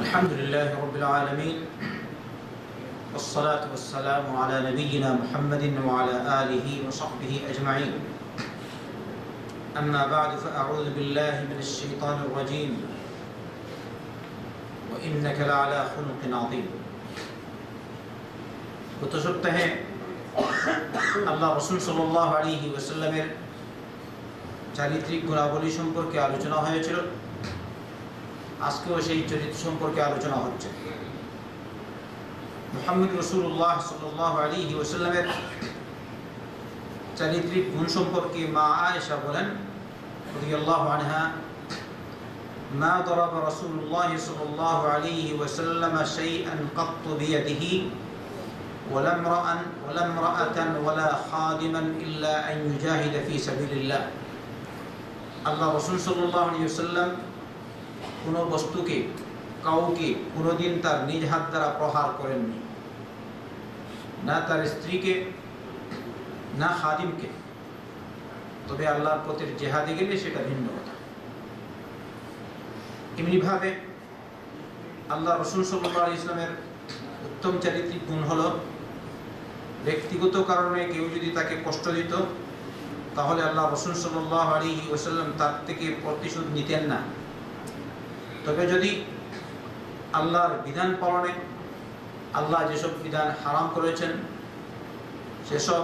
الحمد لله رب العالمين والصلاة والسلام على نبينا محمد وعلى آله وصحبه أجمعين أما بعد فأعوذ بالله من الشيطان الرجيم وإنك لعلى خلق عظيم গত সপ্তাহে আল্লাহ রাসূল সাল্লাল্লাহু আলাইহি ওয়াসাল্লামের চারিত্রিক গুণাবলী সম্পর্কে আলোচনা হয়েছিল। আজকেও সেই চরিত্র সম্পর্কে আলোচনা হচ্ছে। মুহাম্মদ রাসূলুল্লাহ সাল্লাল্লাহু আলাইহি ওয়াসাল্লামের চারিত্রিক গুণ সম্পর্কে মা আয়েশা বলেন রাদিয়াল্লাহু আনহা, মা দারাবা রাসূলুল্লাহ সাল্লাল্লাহু আলাইহি ওয়াসাল্লাম শাইআন قط بيده ولا امرأة ولا خادما إلا أن يجاهد في سبيل الله। আল্লাহ রাসূল সাল্লাল্লাহু আলাইহি ওয়াসাল্লাম কোনো বস্তুকে কাউকে কোনোদিন তার নিজ হাত দ্বারা প্রহার করেননি, না তার স্ত্রীকে না খাদিমকে। তবে আল্লাহর পথে জিহাদে গেলে সেটা ভিন্ন কথা। এমনিভাবে আল্লাহ রাসূল সাল্লাল্লাহু আলাইহি ওয়াসাল্লামের উত্তম চারিত্রিক গুণ হলো, ব্যক্তিগত কারণে কেউ যদি তাকে কষ্ট দিত তাহলে আল্লাহ রাসূল সাল্লাল্লাহু আলাইহি ওয়াসাল্লাম তার থেকে প্রতিশোধ নিতেন না। তবে যদি আল্লাহর বিধান পালনে আল্লাহ যেসব বিধান হারাম করেছেন সেসব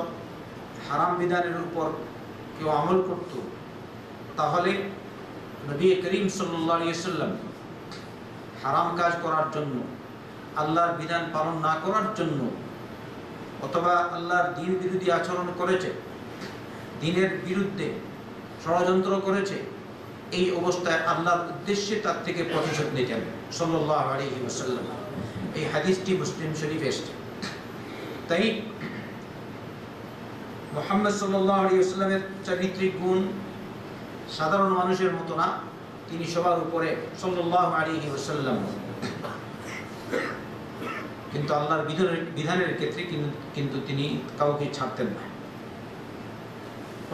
হারাম বিধানের উপর কেউ আমল করত, তাহলে নবী করিম সাল্লাল্লাহু আলাইহি ওয়াসাল্লাম হারাম কাজ করার জন্য, আল্লাহর বিধান পালন না করার জন্য, অথবা আল্লাহর দ্বীন বিরোধী আচরণ করেছে, দ্বীনের বিরুদ্ধে ষড়যন্ত্র করেছে, এই অবস্থায় আল্লাহর উদ্দেশ্যে তার থেকে প্রতিশোধ নিতেন সাল্লাল্লাহু আলাইহি ওয়াসাল্লাম। এই হাদিসটি মুসলিম শরীফে এসেছে। তাই মুহাম্মদ সাল্লাল্লাহু আলাইহি ওয়াসাল্লামের চারিত্রিক গুণ সাধারণ মানুষের মতো না, তিনি সবার উপরে সাল্লাল্লাহু আলাইহি ওয়াসাল্লাম। কিন্তু আল্লাহর বিধানের ক্ষেত্রে কিন্তু তিনি কাউকে ছাড়তেন না।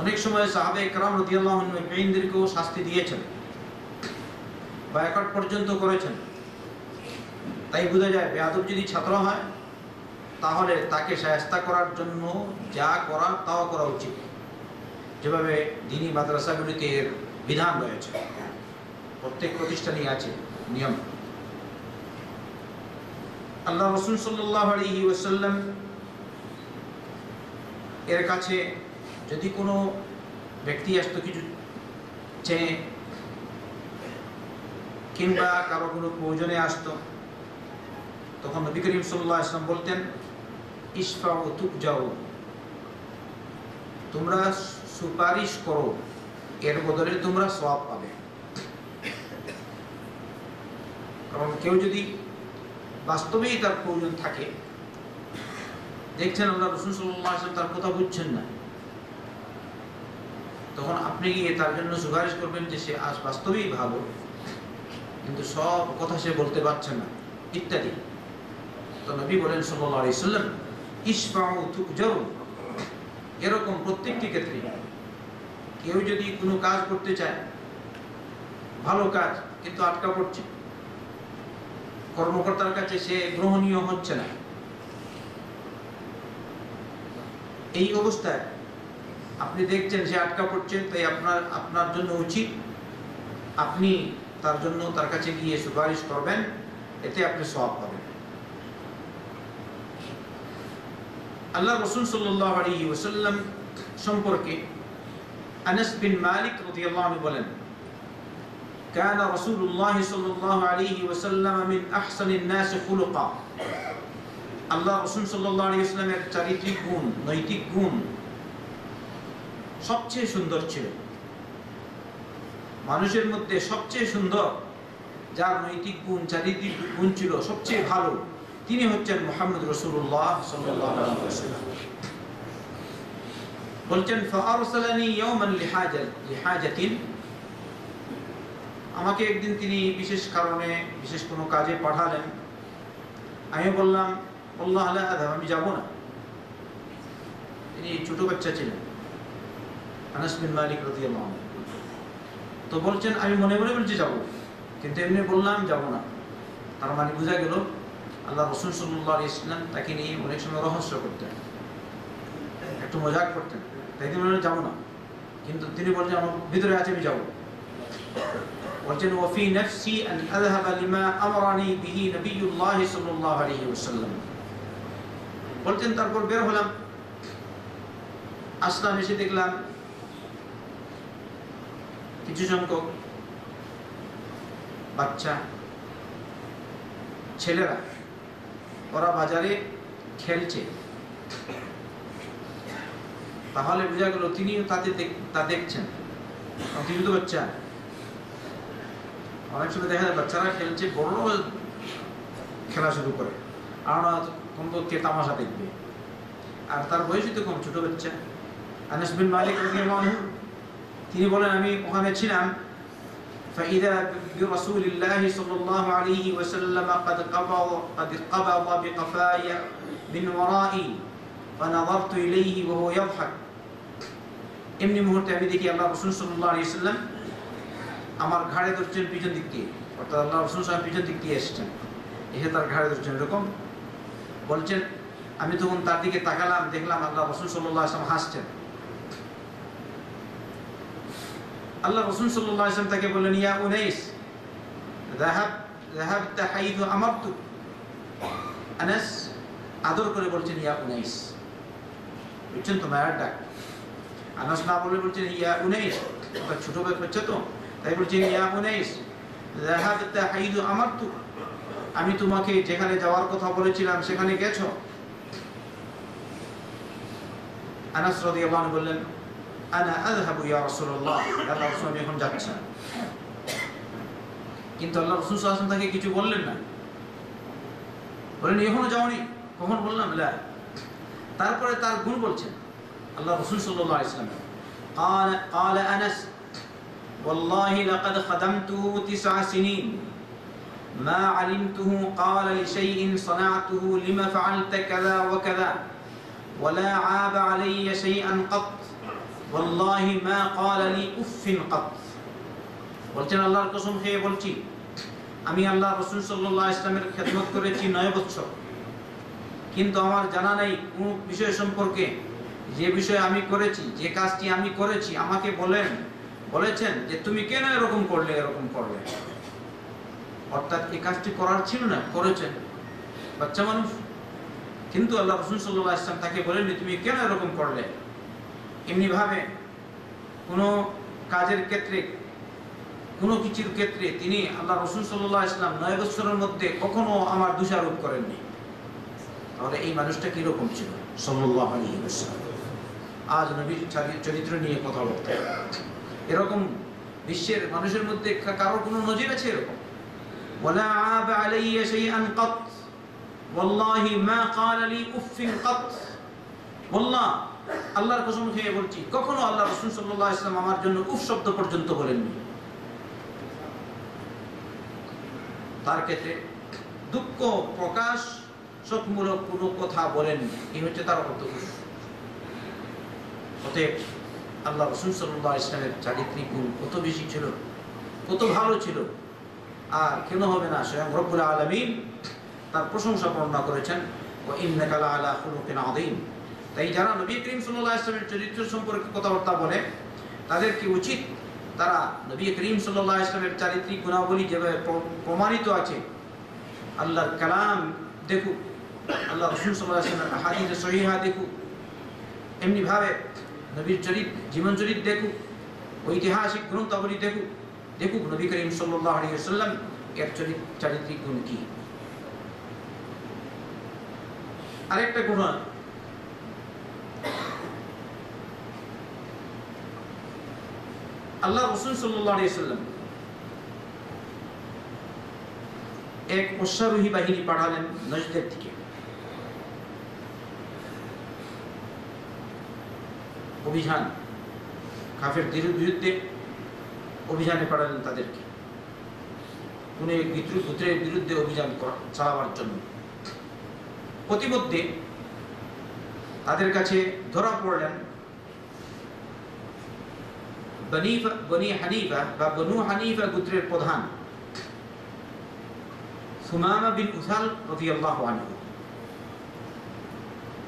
অনেক সময় সাহাবায়ে কেরাম রাদিয়াল্লাহু আনহুম বেঈনদেরকেও শাস্তি দিয়েছেন, বায়কট পর্যন্ত করেছেন। তাই বোঝা যায় বেয়াদব যদি ছাত্র হয় তাহলে তাকে শায়েস্তা করার জন্য যা করার তাও করা উচিত, যেভাবে দ্বীনি মাদ্রাসাগুলিতে এর বিধান রয়েছে, প্রত্যেক প্রতিষ্ঠানেই আছে নিয়ম। আল্লাহ রাসূল সাল্লাল্লাহু আলাইহি ওয়াসাল্লাম এর কাছে যদি কোনো ব্যক্তি আসতো কিছু চেয়ে, কিংবা কারো কোনো প্রয়োজনে আসতো, তখন নবী করিম সাল্লাল্লাহু আলাইহি ওয়াসাল্লাম বলতেন, ইশফাউ তুকজাউ, তোমরা সুপারিশ করো, এর বদলে তোমরা সওয়াব পাবে। কারণ কেউ যদি বাস্তবেই তার প্রয়োজন থাকে, দেখছেন আল্লাহ রাসূল সাল্লাল্লাহু আলাইহি ওয়াসাল্লাম তার কথা বুঝছেন না, তখন আপনি গিয়ে তার জন্য সুপারিশ করবেন যে সে আজ বাস্তবেই ভালো, কিন্তু সব কথা সে বলতে পারছে না ইত্যাদি। তো নবী বলেন সাল্লাল্লাহু আলাইহি ওয়াসাল্লাম, ইশফাউ তুকজাউ। এরকম প্রত্যেকটি ক্ষেত্রে কেউ যদি কোনো কাজ করতে চায়, ভালো কাজ, কিন্তু আটকা পড়ছে, কর্মকর্তার কাছে সে গ্রহণীয় হচ্ছে না, এই অবস্থায় আপনি দেখছেন সে আটকা পড়ছেন, তাই আপনার জন্য উচিত আপনি তার জন্য তার কাছে গিয়ে সুপারিশ করবেন, এতে আপনি সওয়াব পাবেন। আল্লাহ রাসূল সাল্লাল্লাহু আলাইহি ওয়াসাল্লাম সম্পর্কে আনাস বিন মালিক রাদিয়াল্লাহু আনহু বলেন, كان رسول الله صلى الله عليه وسلم من أحسن الناس خلقا। আল্লাহ রাসূল সাল্লাল্লাহু আলাইহি ওয়াসাল্লামের চারিত্রিক গুণ, নৈতিক গুণ সবচেয়ে সুন্দর ছিল। মানুষের মধ্যে সবচেয়ে সুন্দর, যার নৈতিক গুণ, চারিত্রিক গুণ ছিল সবচেয়ে ভালো, তিনি হচ্ছেন মুহাম্মদ রাসূলুল্লাহ সাল্লাল্লাহু আলাইহি ওয়াসাল্লাম। বলছেন, ফাআরসালানি ইয়াওমান লিহাজাতিন, আমাকে একদিন তিনি বিশেষ কারণে, বিশেষ কোনো কাজে পাঠালেন। আমি বললাম, আল্লাহ লা আযহাব, আমি যাব না। তিনি ছোট বাচ্চা ছিলেন, আনাস বিন মালিক রাদিয়াল্লাহু আনহু। তো বলছেন, আমি মনে মনে বলছি যাব, কিন্তু এমনি বললাম যাব না। তার মানে বোঝা গেল আল্লাহ রাসূল সাল্লাল্লাহু আলাইহি ওয়াসাল্লাম তাকে নিয়ে অনেক সময় রহস্য করতেন, একটু মজাক করতেন। তাই তিনি বললেন যাবো না, কিন্তু তিনি বলছেন আমার ভিতরে আছে আমি যাবো। বলছেন ওয়াফি নাফসি আন আযহাবা লিমা আমারানি বিহি নবিয়ুল্লাহ সাল্লাল্লাহু আলাইহি ওয়াসাল্লাম। বলছেন তারপর বের হলাম, আসলাম, এসে দেখলাম কিছু সংখ্যক বাচ্চা ছেলেরা ওরা বাজারে খেলছে। তাহলে বোঝা গেল তিনিও তা দেখছেন, তিনি তো বাচ্চা। অনেক সময় দেখা যায় বাচ্চারা খেলছে, বড়রাও খেলা শুরু করে, আর কে তামাশা দেখবে, আর তার বয়সই তো কম, ছোট বাচ্চা। আনাস বিন মালিক রাদিয়াল্লাহু আনহু তিনি বলেন আমি ওখানে ছিলাম, فإذا برسول الله صلى الله عليه وسلم قد قبض بقفاي من ورائي فنظرت إليه وهو يضحك। এমনি মুহূর্তে আমি দেখি আল্লাহ রাসূল সাল্লাল্লাহু আলাইহি ওয়াসাল্লাম আমার ঘাড়ে ধরছেন পিছন দিক দিয়ে, অর্থাৎ আল্লাহ রাসূল সাল্লাল্লাহু আলাইহি ওয়াসাল্লাম পিছন দিক দিয়ে এসেছেন, এসে তার ঘাড়ে ধরছেন এরকম। বলছেন আমি তখন তার দিকে তাকালাম, দেখলাম আল্লাহ রাসূল সাল্লাল্লাহু আলাইহি ওয়াসাল্লাম হাসছেন। আল্লাহ রাসূল সাল্লাল্লাহু আলাইহি ওয়াসাল্লাম তাকে বললেন ইয়া উনাইস যাহাবতা হাইথু আমারতুক। আনাস আদর করে বলছেন ইয়া উনাইস, বুঝছেন তো মায়ের ডাক। আনাস না বলে বলছেন ইয়া উনাইস, ওটা ছোট বাচ্চা তো, তাই বলছেন ইয়া উনাইস যাহাবতা হাইথু আমারতুক, আমি তোমাকে যেখানে যাওয়ার কথা বলেছিলাম সেখানে গেছো। আনাস রাদিয়াল্লাহু আনহু বললেন আনা আযহাবু ইয়া রাসূলুল্লাহ, আল্লাহ রাসূল আমি এখন যাচ্ছি। কিন্তু আল্লাহ রাসূল সাল্লাল্লাহু আলাইহি ওয়াসাল্লাম তাকে কিছু বললেন না, বলেন এখনো যাওনি, কখন বললাম লা। তারপরে তার গুণ বলছেন আল্লাহ রাসূল সাল্লাল্লাহু আলাইহি ওয়াসাল্লাম قال أنس والله لقد خدمته 9 سنين ما علمته قال لشيء صنعته لما فعلت كذا وكذا ولا عاب علي شيئا قط والله ما قال لي اف قط। বলছেন আল্লাহর কসম খেয়ে বলছি আমি আল্লাহ রাসূল সাল্লাল্লাহু আলাইহি ওয়াসাল্লামের খেদমত করেছি 9 বছর, কিন্তু আমার জানা নাই কোন বিষয় সম্পর্কে যে বিষয় আমি করেছি, যে কাজটি আমি করেছি আমাকে বলেছেন যে তুমি কেন এরকম করলে, অর্থাৎ এই কাজটি করার ছিল না, করেছেন বাচ্চা মানুষ। কিন্তু আল্লাহ রাসূল সাল্লাল্লাহু আলাইহি ওয়াসাল্লাম তাকে বলেননি তুমি কেন এরকম করলে। এমনি ভাবে কোনো কাজের ক্ষেত্রে, কোনো কিছুর ক্ষেত্রে তিনি আল্লাহ রাসূল সাল্লাল্লাহু আলাইহি ওয়াসাল্লাম 9 বছরের মধ্যে কখনো আমার দোষারোপ করেননি। তাহলে এই মানুষটা কিরকম ছিল সাল্লাল্লাহু আলাইহি ওয়াসাল্লাম। আজ নবীর চরিত্র নিয়ে কথা বলতে এরকম বিশ্বের মানুষের মধ্যে কারোর কোনো নজির আছে এরকম? ওয়ালা আব আলাইয়া শাইআন কাত ওয়াল্লাহি মা ক্বালা লি উফিন কাত। ওয়াল্লাহ আল্লাহর কসম খেয়ে বলছি কখনো আল্লাহ রাসূল সাল্লাল্লাহু আলাইহি ওয়াসাল্লাম আমার জন্য উফ শব্দ পর্যন্ত বলেননি। তার ক্ষেত্রে দুঃখ প্রকাশ শোকমূলক কোনো কথা বলেননি, এই হচ্ছে তার অর্থ। অতএব আল্লাহ রাসূল সাল্লাল্লাহু আলাইহি ওয়াসাল্লামের চারিত্রিক গুণ কত বেশি ছিল, কত ভালো ছিল, আর কেন হবে না। স্বয়ং রব্বুল আলামিন তার প্রশংসা বর্ণনা করেছেন ওয়া ইন্নাকা লাআলা খুলুকিন আযীম। তাই যারা নবী করিম সাল্লাল্লাহু আলাইহি ওয়াসাল্লামের চরিত্র সম্পর্কে কথাবার্তা বলে তাদের কি উচিত তারা নবী করিম সাল্লাল্লাহু আলাইহি ওয়াসাল্লামের চারিত্রিক গুণাবলী যেভাবে প্রমাণিত আছে আল্লাহর কালাম দেখুক, আল্লাহ রাসূল সাল্লাল্লাহু আলাইহি ওয়াসাল্লামের হাদিস সহিহা দেখুক, এমনি ভাবে নবীর জীবন চরিত্র দেখুক, ঐতিহাসিক গ্রন্থাবলী দেখুক নবী করিম সাল্লাল্লাহু আলাইহি ওয়াসাল্লাম এর চারিত্রিক গুণ কি। আরেকটা ঘটনা, আল্লাহ রাসূল সাল্লাল্লাহু আলাইহি ওয়াসাল্লাম এক অশ্বারোহী বাহিনী পাঠালেন নজদের দিকে। অভিযান, কাফেরদের বিরুদ্ধে অভিযানে পাঠালেন তাদেরকে, কোন এক গোত্রের বিরুদ্ধে অভিযান চালাবার জন্য। প্রতিমধ্যে তাদের কাছে ধরা পড়লেন বনি হানিফা বা বনু হানিফা গোত্রের প্রধান সুমামা বিন উসাল রাদিয়াল্লাহু আনহু,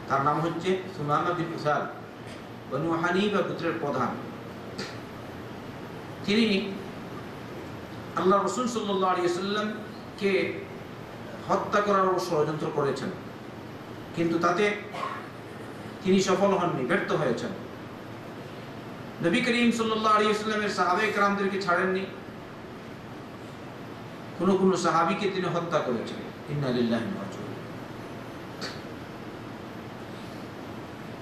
তার নাম হচ্ছে সুমামা বিন উসাল, বনু হানিফা গোত্রের প্রধান। তিনি আল্লাহ রাসূল সাল্লাল্লাহু আলাইহি ওয়াসাল্লামকে হত্যা করার ষড়যন্ত্র করেছেন, কিন্তু তাতে তিনি সফল হননি, ব্যর্থ হয়েছেন। নবী করিম সাল্লাল্লাহু আলাইহি ওয়াসাল্লামের সাহাবায়ে কেরামদেরকে ছাড়েননি, কোন সাহাবীকে তিনি হত্যা করেছেন। ইন্না লিল্লাহি ওয়া ইন্না ইলাইহি রাজিউন।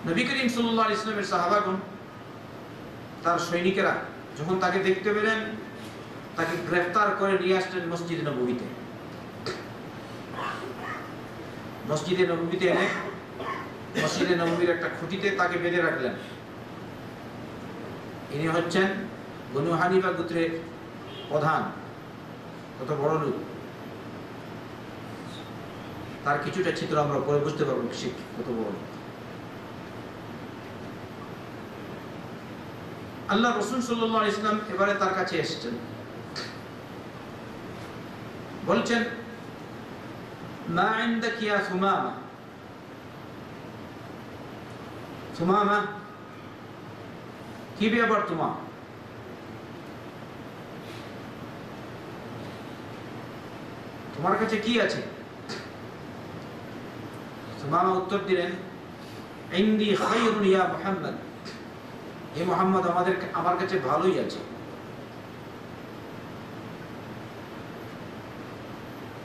নবী করিম সাল্লাল্লাহু আলাইহি ওয়াসাল্লামের সাহাবাগণ, তার সৈনিকেরা যখন তাকে দেখতে পেলেন, তাকে গ্রেফতার করে নিয়ে আসলেন মসজিদে নববীতে। মসজিদে নববীতে এনে মসজিদে নববীর একটা খুঁটিতে তাকে বেঁধে রাখলেন। ইনি হচ্ছেন বনু হানিফা গোত্রের প্রধান। কত বড় লোক, তার কিছুটা চিত্র আমরা পরে বুঝতে পারবো কত বড় লোক। আল্লাহ রাসূল সাল্লাল্লাহু আলাইহি ওয়াসাল্লাম এবারে তার কাছে এসেছেন, বলছেন, মা ইনদাক ইয়া সুমামা, সুমামা কি ব্যাপার তোমার, তোমার কাছে কি আছে? সুমামা উত্তর দিলেন, ইনদি খায়রুন ইয়া মুহাম্মদ, হে মুহাম্মদ, আমার কাছে ভালোই আছে,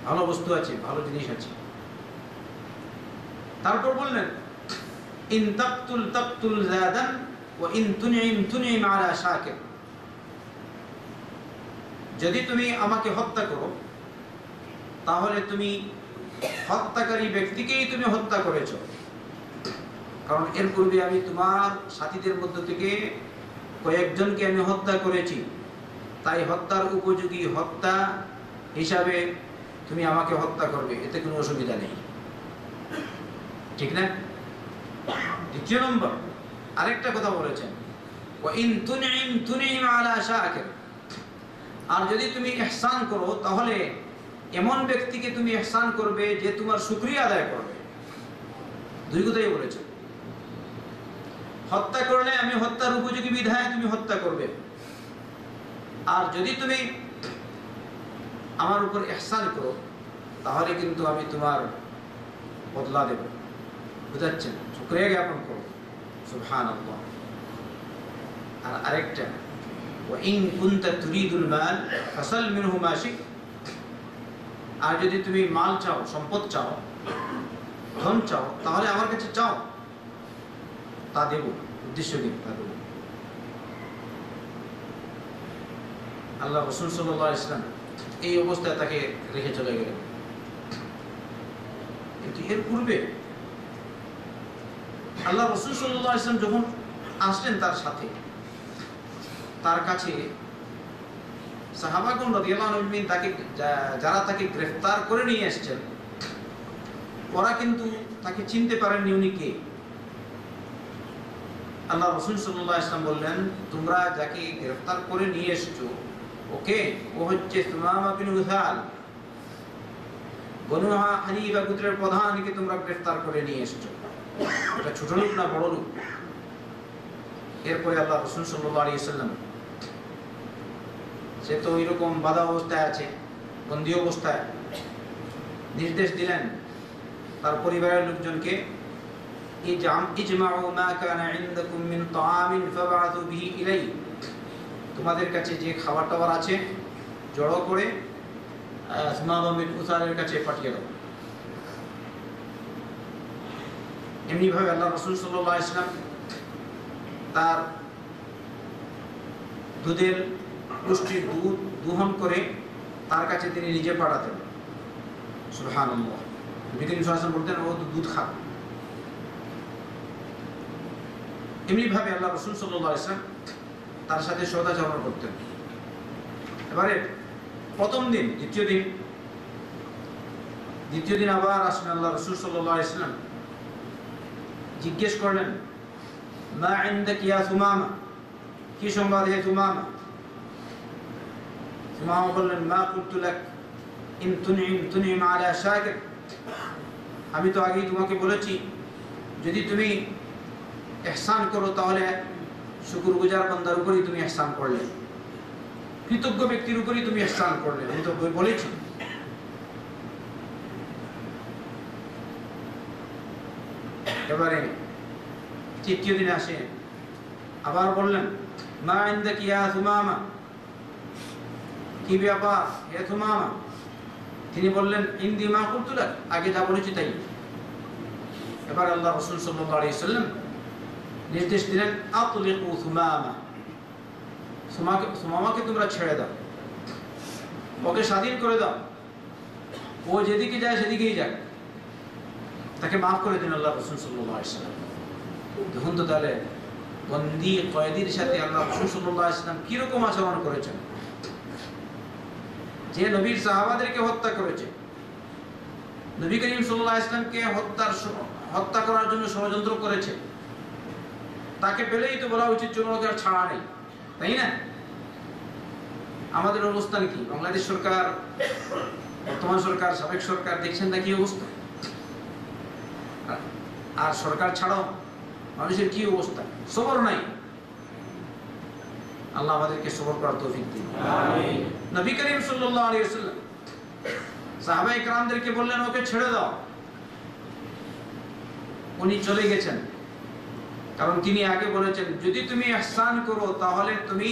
ভালো বস্তু আছে, ভালো জিনিস আছে। তারপর বললেন, ইন তাকতুল তাকতুল যাদান ওয়া ইন তুনঈম তুনঈম আলা শাকির, যদি তুমি আমাকে হত্যা করো তাহলে তুমি হত্যাকারী ব্যক্তিকেই তুমি হত্যা করেছো, কারণ এর পূর্বে আমি তোমার সাথীদের মধ্য থেকে কয়েকজনকে আমি হত্যা করেছি, তাই হত্যার উপযোগী হত্যা হিসাবে তুমি আমাকে হত্যা করবে, এতে কোনো অসুবিধা নেই, ঠিক না? দ্বিতীয় নম্বর আরেকটা কথা বলেছেন, ওয়া ইন তুনঈম তুনঈম আলা শাকির, আর যদি তুমি ইহসান করো তাহলে এমন ব্যক্তিকে তুমি ইহসান করবে যে তোমার শুকরিয়া আদায় করবে। দুই কথাই বলেছেন, হত্যা করলে আমি হত্যার উপযোগী বিধায় তুমি হত্যা করবে, আর যদি তুমি আমার উপর ইহসান করো তাহলে কিন্তু আমি তোমার বদলা দেব। বুঝাচ্ছেন? শুকরিয়া জ্ঞাপন করো। সুবহানাল্লাহ। আর আরেকটা, ওয়া ইন কুনতা তুরিদুল মাল ফাসাল মিনহু মা শি'ত, আর যদি তুমি মাল চাও, সম্পদ চাও, ধন চাও, তাহলে আমার কাছে চাও, তা দেব, উদ্দেশ্য কি তা দেব। আল্লাহ রাসূল সাল্লাল্লাহু আলাইহি ওয়াসাল্লাম এই অবস্থায় তাকে রেখে চলে গেলেন। কিন্তু এর পূর্বে আল্লাহ রাসূল সাল্লাল্লাহু আলাইহি ওয়াসাল্লাম যখন আসলেন তার সাথে, তার কাছে সাহাবাগণ রাদিয়াল্লাহু আনহুম তাকে, যারা তাকে গ্রেফতার করে নিয়ে এসেছেন, ওরা কিন্তু তাকে চিনতে পারেননি উনি কে। আল্লাহ রাসূল সাল্লাল্লাহু আলাইহি ওয়াসাল্লাম বললেন, তোমরা যাকে গ্রেফতার করে নিয়ে এসেছো ওকে, ও হচ্ছে সুমামা বিন উসাল, বনু হানিফা গোত্রের প্রধানকে তোমরা গ্রেফতার করে নিয়ে এসেছো। এটা ছোট লোক না বড় লোক? এরপরে আল্লাহ রাসূল সাল্লাল্লাহু আলাইহি ওয়াসাল্লাম, সে তো এরকম বাধা অবস্থায় আছে, বন্দী অবস্থায়, নির্দেশ দিলেন তার পরিবারের লোকজনকে, ইজমাউ মা কানা ইনদাকুম মিন তাআমিন ফাবআথু বিহি ইলাইহি, তোমাদের কাছে যে খাবার টাবার আছে জড়ো করে সুমামা বিন উসালের কাছে পাঠিয়ে দাও। এমনিভাবে আল্লাহ রাসূল সাল্লাল্লাহু আলাইহি ওয়াসাল্লাম তার দুধের পুষ্টির দুধ দোহন করে তার কাছে তিনি নিজে পাঠাতেন। সুবহানাল্লাহ। নবী করিম সাল্লাল্লাহু আলাইহি ওয়াসাল্লাম বলতেন, ও দুধ খা। এমনিভাবে আল্লাহ রাসূল সাল্লাল্লাহু আলাইহি ওয়াসাল্লাম তার সাথে সদাচরণ করতেন। এবারে প্রথম দিন, দ্বিতীয় দিন আবার আসলেন আল্লাহ রাসূল সাল্লাল্লাহু আলাইহি ওয়াসাল্লাম, জিজ্ঞেস করলেন, মা ইনদাক ইয়া সুমামা, কি সংবাদ হে সুমামা? সুমামা বললেন, মা কুলতু লাক ইন তুনইম আলা শাকির, আমি তো আগেই তোমাকে বলেছি যদি তুমি ইহসান করো তাহলে শুকরগুজার বান্দার উপরই তুমি ইহসান করলে, কৃতজ্ঞ ব্যক্তির উপরই তুমি ইহসান করলে, আমি তো বলেছি। এবারে তৃতীয় দিনে আসে, আবার বললেন মা ইনদাকি ইয়া সুমামা, কি ব্যাপার হে সুমামা? তিনি বললেন ইনদি মা কুলতু লাক, আগে যা বলেছি তাই। এবার আল্লাহ রাসূল সাল্লাল্লাহু আলাইহি ওয়াসাল্লাম নির্দেশ দিলেন আতলিকু সুমামা, সুমামাকে তোমরা ছেড়ে দাও, ওকে স্বাধীন করে দাও, ও যেদিকে যায় সেদিকেই যাক, তাকে মাফ করে দিন আল্লাহ রাসূল সাল্লাল্লাহু আলাইহি ওয়াসাল্লাম। দেখুন তো তাহলে বন্দী কয়েদির সাথে আল্লাহ রাসূল সাল্লাল্লাহু আলাইহি ওয়াসাল্লাম কিরকম আচরণ করেছেন। যে নবীর সাহাবাদেরকে হত্যা করেছে, নবী করিম সাল্লাল্লাহু আলাইহি ওয়াসাল্লামকে হত্যা করার জন্য ষড়যন্ত্র করেছে, তাকে পেলেই তো বলা উচিত চলো ওকে আর ছাড়া নেই, তাই না? আমাদের অবস্থান কি? বাংলাদেশ সরকার, বর্তমান সরকার, সাবেক সরকার, দেখছেন না কি অবস্থা? আর সরকার ছাড়াও মানুষের কি অবস্থা, সবর নাই। আল্লাহ আমাদেরকে সবর করার তৌফিক দিন। আমিন। নবী করিম সাল্লাল্লাহু আলাইহি ওয়াসাল্লাম সাহাবায়ে কেরামদেরকে বললেন ওকে ছেড়ে দাও, উনি চলে গেছেন, কারণ তিনি আগে বলেছেন যদি তুমি ইহসান করো তাহলে তুমি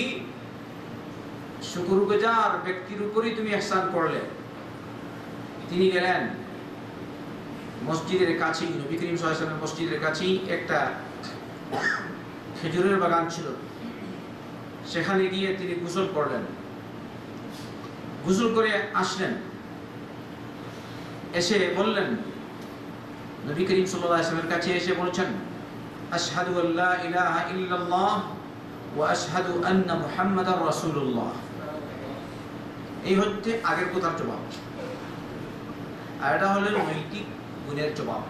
শুকরগুজার ব্যক্তির উপরই তুমি ইহসান করলে। তিনি গেলেন মসজিদের কাছেই, নবী করিম সাল্লাল্লাহু আলাইহি ওয়াসাল্লাম মসজিদের কাছেই একটা খেজুরের বাগান ছিল, সেখানে গিয়ে তিনি গোসল করলেন, গোসল করে আসলেন, এসে বললেন, নবী করিম সাল্লাল্লাহু আলাইহি ওয়াসাল্লামের কাছে এসে বলছেন আশহাদু আল্লা ইলাহা ইল্লাল্লাহ ওয়া আশহাদু আন্না মুহাম্মাদার রাসূলুল্লাহ। এই হচ্ছে আগের কথার জবাব, আর এটা হলো নৈতিক গুণের জবাব,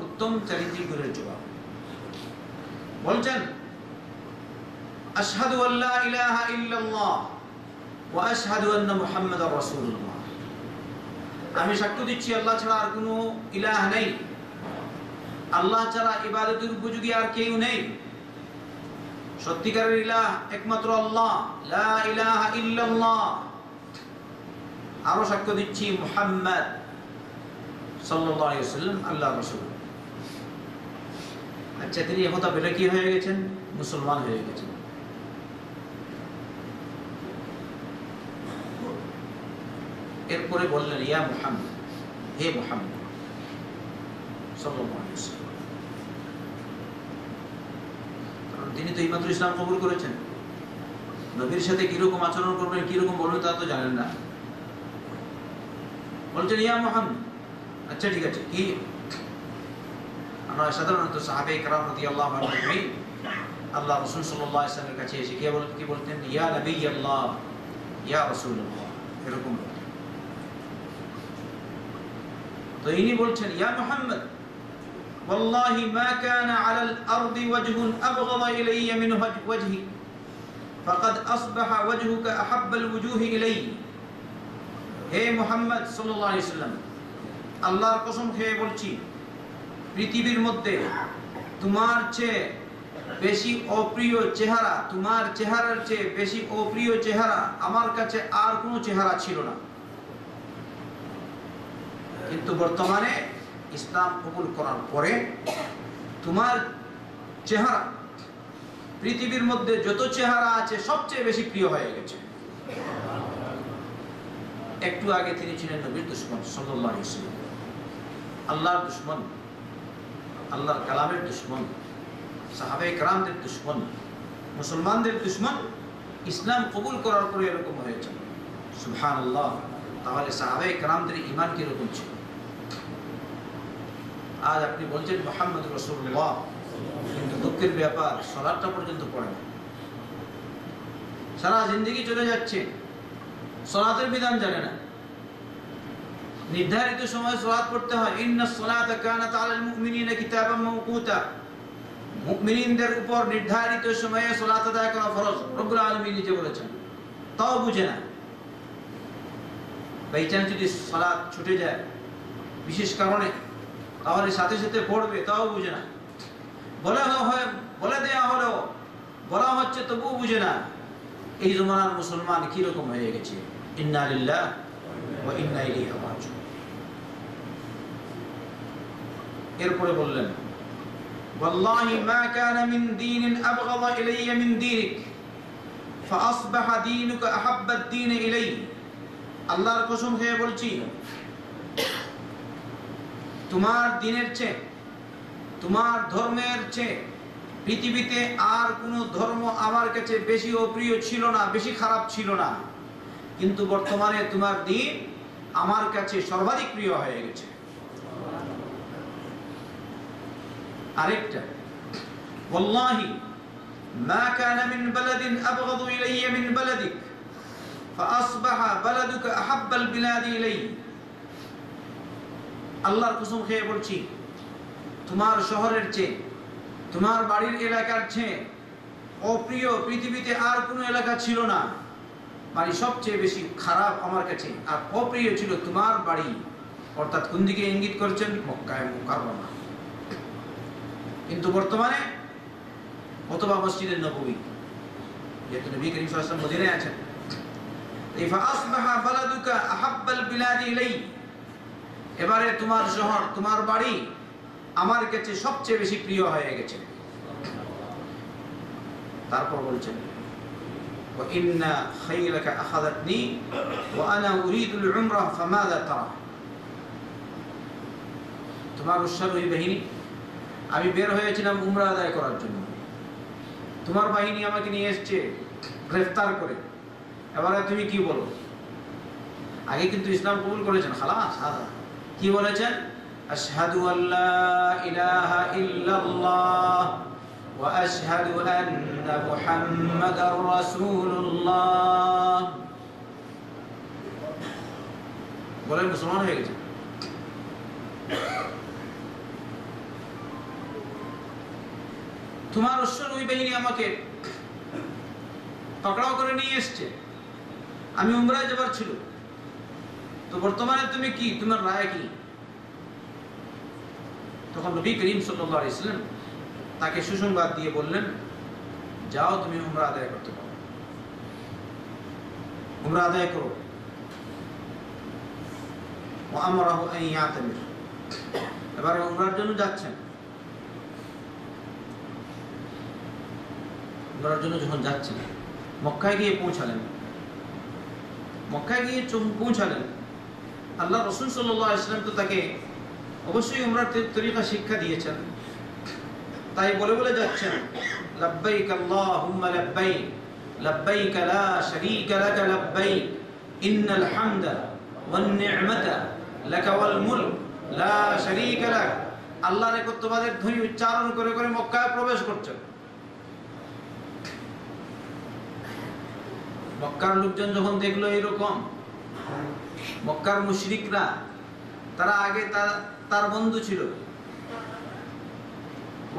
উত্তম চারিত্রিক গুণের জবাব। বলছেন আশহাদু আল্লা ইলাহা ইল্লাল্লাহ ওয়া আশহাদু আন্না মুহাম্মাদার রাসূলুল্লাহ, আমি সাক্ষ্য দিচ্ছি আল্লাহ ছাড়া আর কোনো ইলাহ নেই, আল্লাহ ছাড়া ইবাদতের উপযোগী আর কেউ নেই, সত্যিকারের ইলাহ একমাত্র আল্লাহ, লা ইলাহা ইল্লাল্লাহ। আরো সাক্ষ্য দিচ্ছি মুহাম্মদ সাল্লাল্লাহু আলাইহি ওয়াসাল্লাম আল্লাহর রাসূল। আচ্ছা, তিনি একথা বলে কি হয়ে গেছেন? মুসলমান হয়ে গেছেন। এরপরে বললেন ইয়া মুহাম্মদ, হে মুহাম্মদ সাল্লাল্লাহু আলাইহি ওয়াসাল্লাম, কারণ তিনি তো এইমাত্র ইসলাম কবুল করেছেন, নবীর সাথে কিরকম আচরণ করবেন, কিরকম বলবেন তা তো জানেন না। বলছেন ইয়া মুহাম্মদ, আচ্ছা ঠিক আছে, কি? আমরা সাধারণত সাহাবে কেরাম রাদিয়াল্লাহু আনহুম আল্লাহ রাসূল সাল্লাল্লাহু আলাইহি ওয়াসাল্লামের কাছে এসে কি বলতেন? ইয়া নবী আল্লাহ, ইয়া রাসূলুল্লাহ, এরকম। তো ইনি বলছেন ইয়া মুহাম্মদ ওয়াল্লাহি মা কানা আলাল আরদি ওয়াজহুন আবগাদা ইলাইয়া মিন ওয়াজহি ফাকাদ আসবাহা ওয়াজহুকা আহাব্বাল ওয়ুজুহি ইলাইহি। হে মুহাম্মদ সাল্লাল্লাহু আলাইহি ওয়াসাল্লাম, আল্লাহর কসম খেয়ে বলছি, পৃথিবীর মধ্যে তোমার চেয়ে বেশি অপ্রিয় চেহারা, তোমার চেহারার চেয়ে বেশি অপ্রিয় চেহারা আমার কাছে আর কোনো চেহারা ছিল না। কিন্তু বর্তমানে ইসলাম কবুল করার পরে তোমার চেহারা পৃথিবীর মধ্যে যত চেহারা আছে সবচেয়ে বেশি প্রিয় হয়ে গেছে। একটু আগে তিনি ছিলেন নবীর দুশমন সাল্লাল্লাহু আলাইহি ওয়াসাল্লাম, আল্লাহর দুশমন, আল্লাহর কালামের দুশমন, সাহাবায়ে কেরামদের দুশমন, মুসলমানদের দুশমন। ইসলাম কবুল করার পরে এরকম হয়েছে, সুবহানাল্লাহ। তাহলে সাহাবায়ে কেরামদের ঈমান কিরকম ছিল? আজ আপনি বলছেন মুহাম্মদুর রাসূলুল্লাহ, কিন্তু দুঃখের ব্যাপার সালাতটা পর্যন্ত পড়ে না, সারা জিন্দেগি চলে যাচ্ছে, সালাতের বিধান জানে না। নির্ধারিত সময়ে সালাত পড়তে হয়, ইন্নাস সালাতা কানাত আলাল মুমিনিনা কিতাবাম মাওকুতা, মুমিনদের উপর নির্ধারিত সময়ে সালাত আদায় করা ফরজ, রব্বুল আলামিন নিজে বলেছেন, তাও বুঝে না। বাই চান্স যদি সালাত ছুটে যায় বিশেষ কারণে, তাহলে সাথে সাথে পড়বে, তাও বুঝে না। বলে দেয়া হলো, বলা হচ্ছে তবুও বুঝে না। এই জমানার মুসলমান কিরকম হয়ে গেছে। ইন্না লিল্লাহ ওয়া ইন্না ইলাইহি রাজিউন। এরপরে বললেন ওয়াল্লাহি মা কানা মিন দীনিন আবগাদা ইলাইয়া মিন দীনিক ফাআসবাহা দীনুকা আহাব্বা আদ-দীন ইলাইহি। আল্লাহর কসম খেয়ে বলছি, তোমার দ্বীনের চেয়ে, তোমার ধর্মের চেয়ে পৃথিবীতে আর কোনো ধর্ম আমার কাছে বেশি অপ্রিয় ছিল না, বেশি খারাপ ছিল না, কিন্তু বর্তমানে তোমার দ্বীন আমার কাছে সর্বাধিক প্রিয় হয়ে গেছে। আরেকটা ওয়াল্লাহি মা কানা মিন বালাদিন আবগাদু ইলাইয়া মিন বালাদিক ফাআসবাহা বালাদুকা আহাব্বাল বিলাদি ইলাইহি। আল্লাহর কসম খেয়ে বলছি, তোমার শহরের চেয়ে, তোমার বাড়ির এলাকার চেয়ে অপ্রিয় পৃথিবীতে আর কোনো এলাকা ছিল না। মানে সবচেয়ে বেশি খারাপ আমার কাছে আর অপ্রিয় ছিল তোমার বাড়ি। অর্থাৎ কোন দিকে ইঙ্গিত করছেন? মক্কায় মুকাররমা। কিন্তু বর্তমানে অথবা মসজিদে নববী, যেহেতু নবী করিম সাল্লাল্লাহু আলাইহি ওয়াসাল্লাম মদিনায় আছেন, ফাআসবাহা বালাদুকা আহাব্বাল বিলাদি ইলাইহি। এবারে তোমার শহর, তোমার বাড়ি আমার কাছে সবচেয়ে বেশি প্রিয় হয়ে গেছে। তারপর বলছেন ওয়া ইন্না খাইলাকা আখাযাতনি ওয়া আনা উরিদুল উমরা ফামাযা তারা। তোমার উৎসাহী বাহিনী, আমি বের হয়েছিলাম উমরা আদায় করার জন্য, তোমার বাহিনী আমাকে নিয়ে এসেছে গ্রেফতার করে। এবারে তুমি কি বলো? আগে কিন্তু ইসলাম কবুল করেছেন, খালাস। কি বলেছেন? আশহাদু আল্লা ইলাহা ইল্লাল্লাহ ওয়া আশহাদু আন্না মুহাম্মাদার রাসূলুল্লাহ বলে মুসলমান হয়ে গেছে। তোমার অশ্বারোহী বাহিনী আমাকে পাকড়াও করে নিয়ে এসছে, আমি উমরায় যাবার ছিল। তো বর্তমানে তুমি কি, তোমার রায় কি? তখন নবী করিম সাল্লাল্লাহু আলাইহি ওয়াসাল্লাম তাকে সুসংবাদ দিয়ে বললেন, যাও তুমি উমরা আদায় করতে পারো, উমরা আদায় করো। ওয়া আমরাহু আন ইয়াতামির। এবারে উমরার জন্য যাচ্ছেন। উমরার জন্য যখন যাচ্ছেন, মক্কায় গিয়ে পৌঁছালেন। মক্কায় গিয়ে পৌঁছালেন, আল্লাহ রাসূল সাল্লাল্লাহু আলাইহি ওয়াসাল্লাম তো তাকে অবশ্যই উমরার তরিকা শিক্ষা দিয়েছেন। তাই বলে বলে যাচ্ছেন, লাব্বাইক আল্লাহুম্মা লাব্বাইক লাব্বাইক লা শারীকা লাকা লাব্বাইক ইন্নাল হামদা ওয়ান নি'মাতা লাকা ওয়াল মুলক লা শারীকা লাক। আল্লাহর একত্ববাদের ধ্বনি উচ্চারণ করে করে মক্কায় প্রবেশ করছেন। মক্কার লোকজন যখন দেখলো এরকম, মক্কার মুশরিকরা, তারা আগে তার বন্ধু ছিল,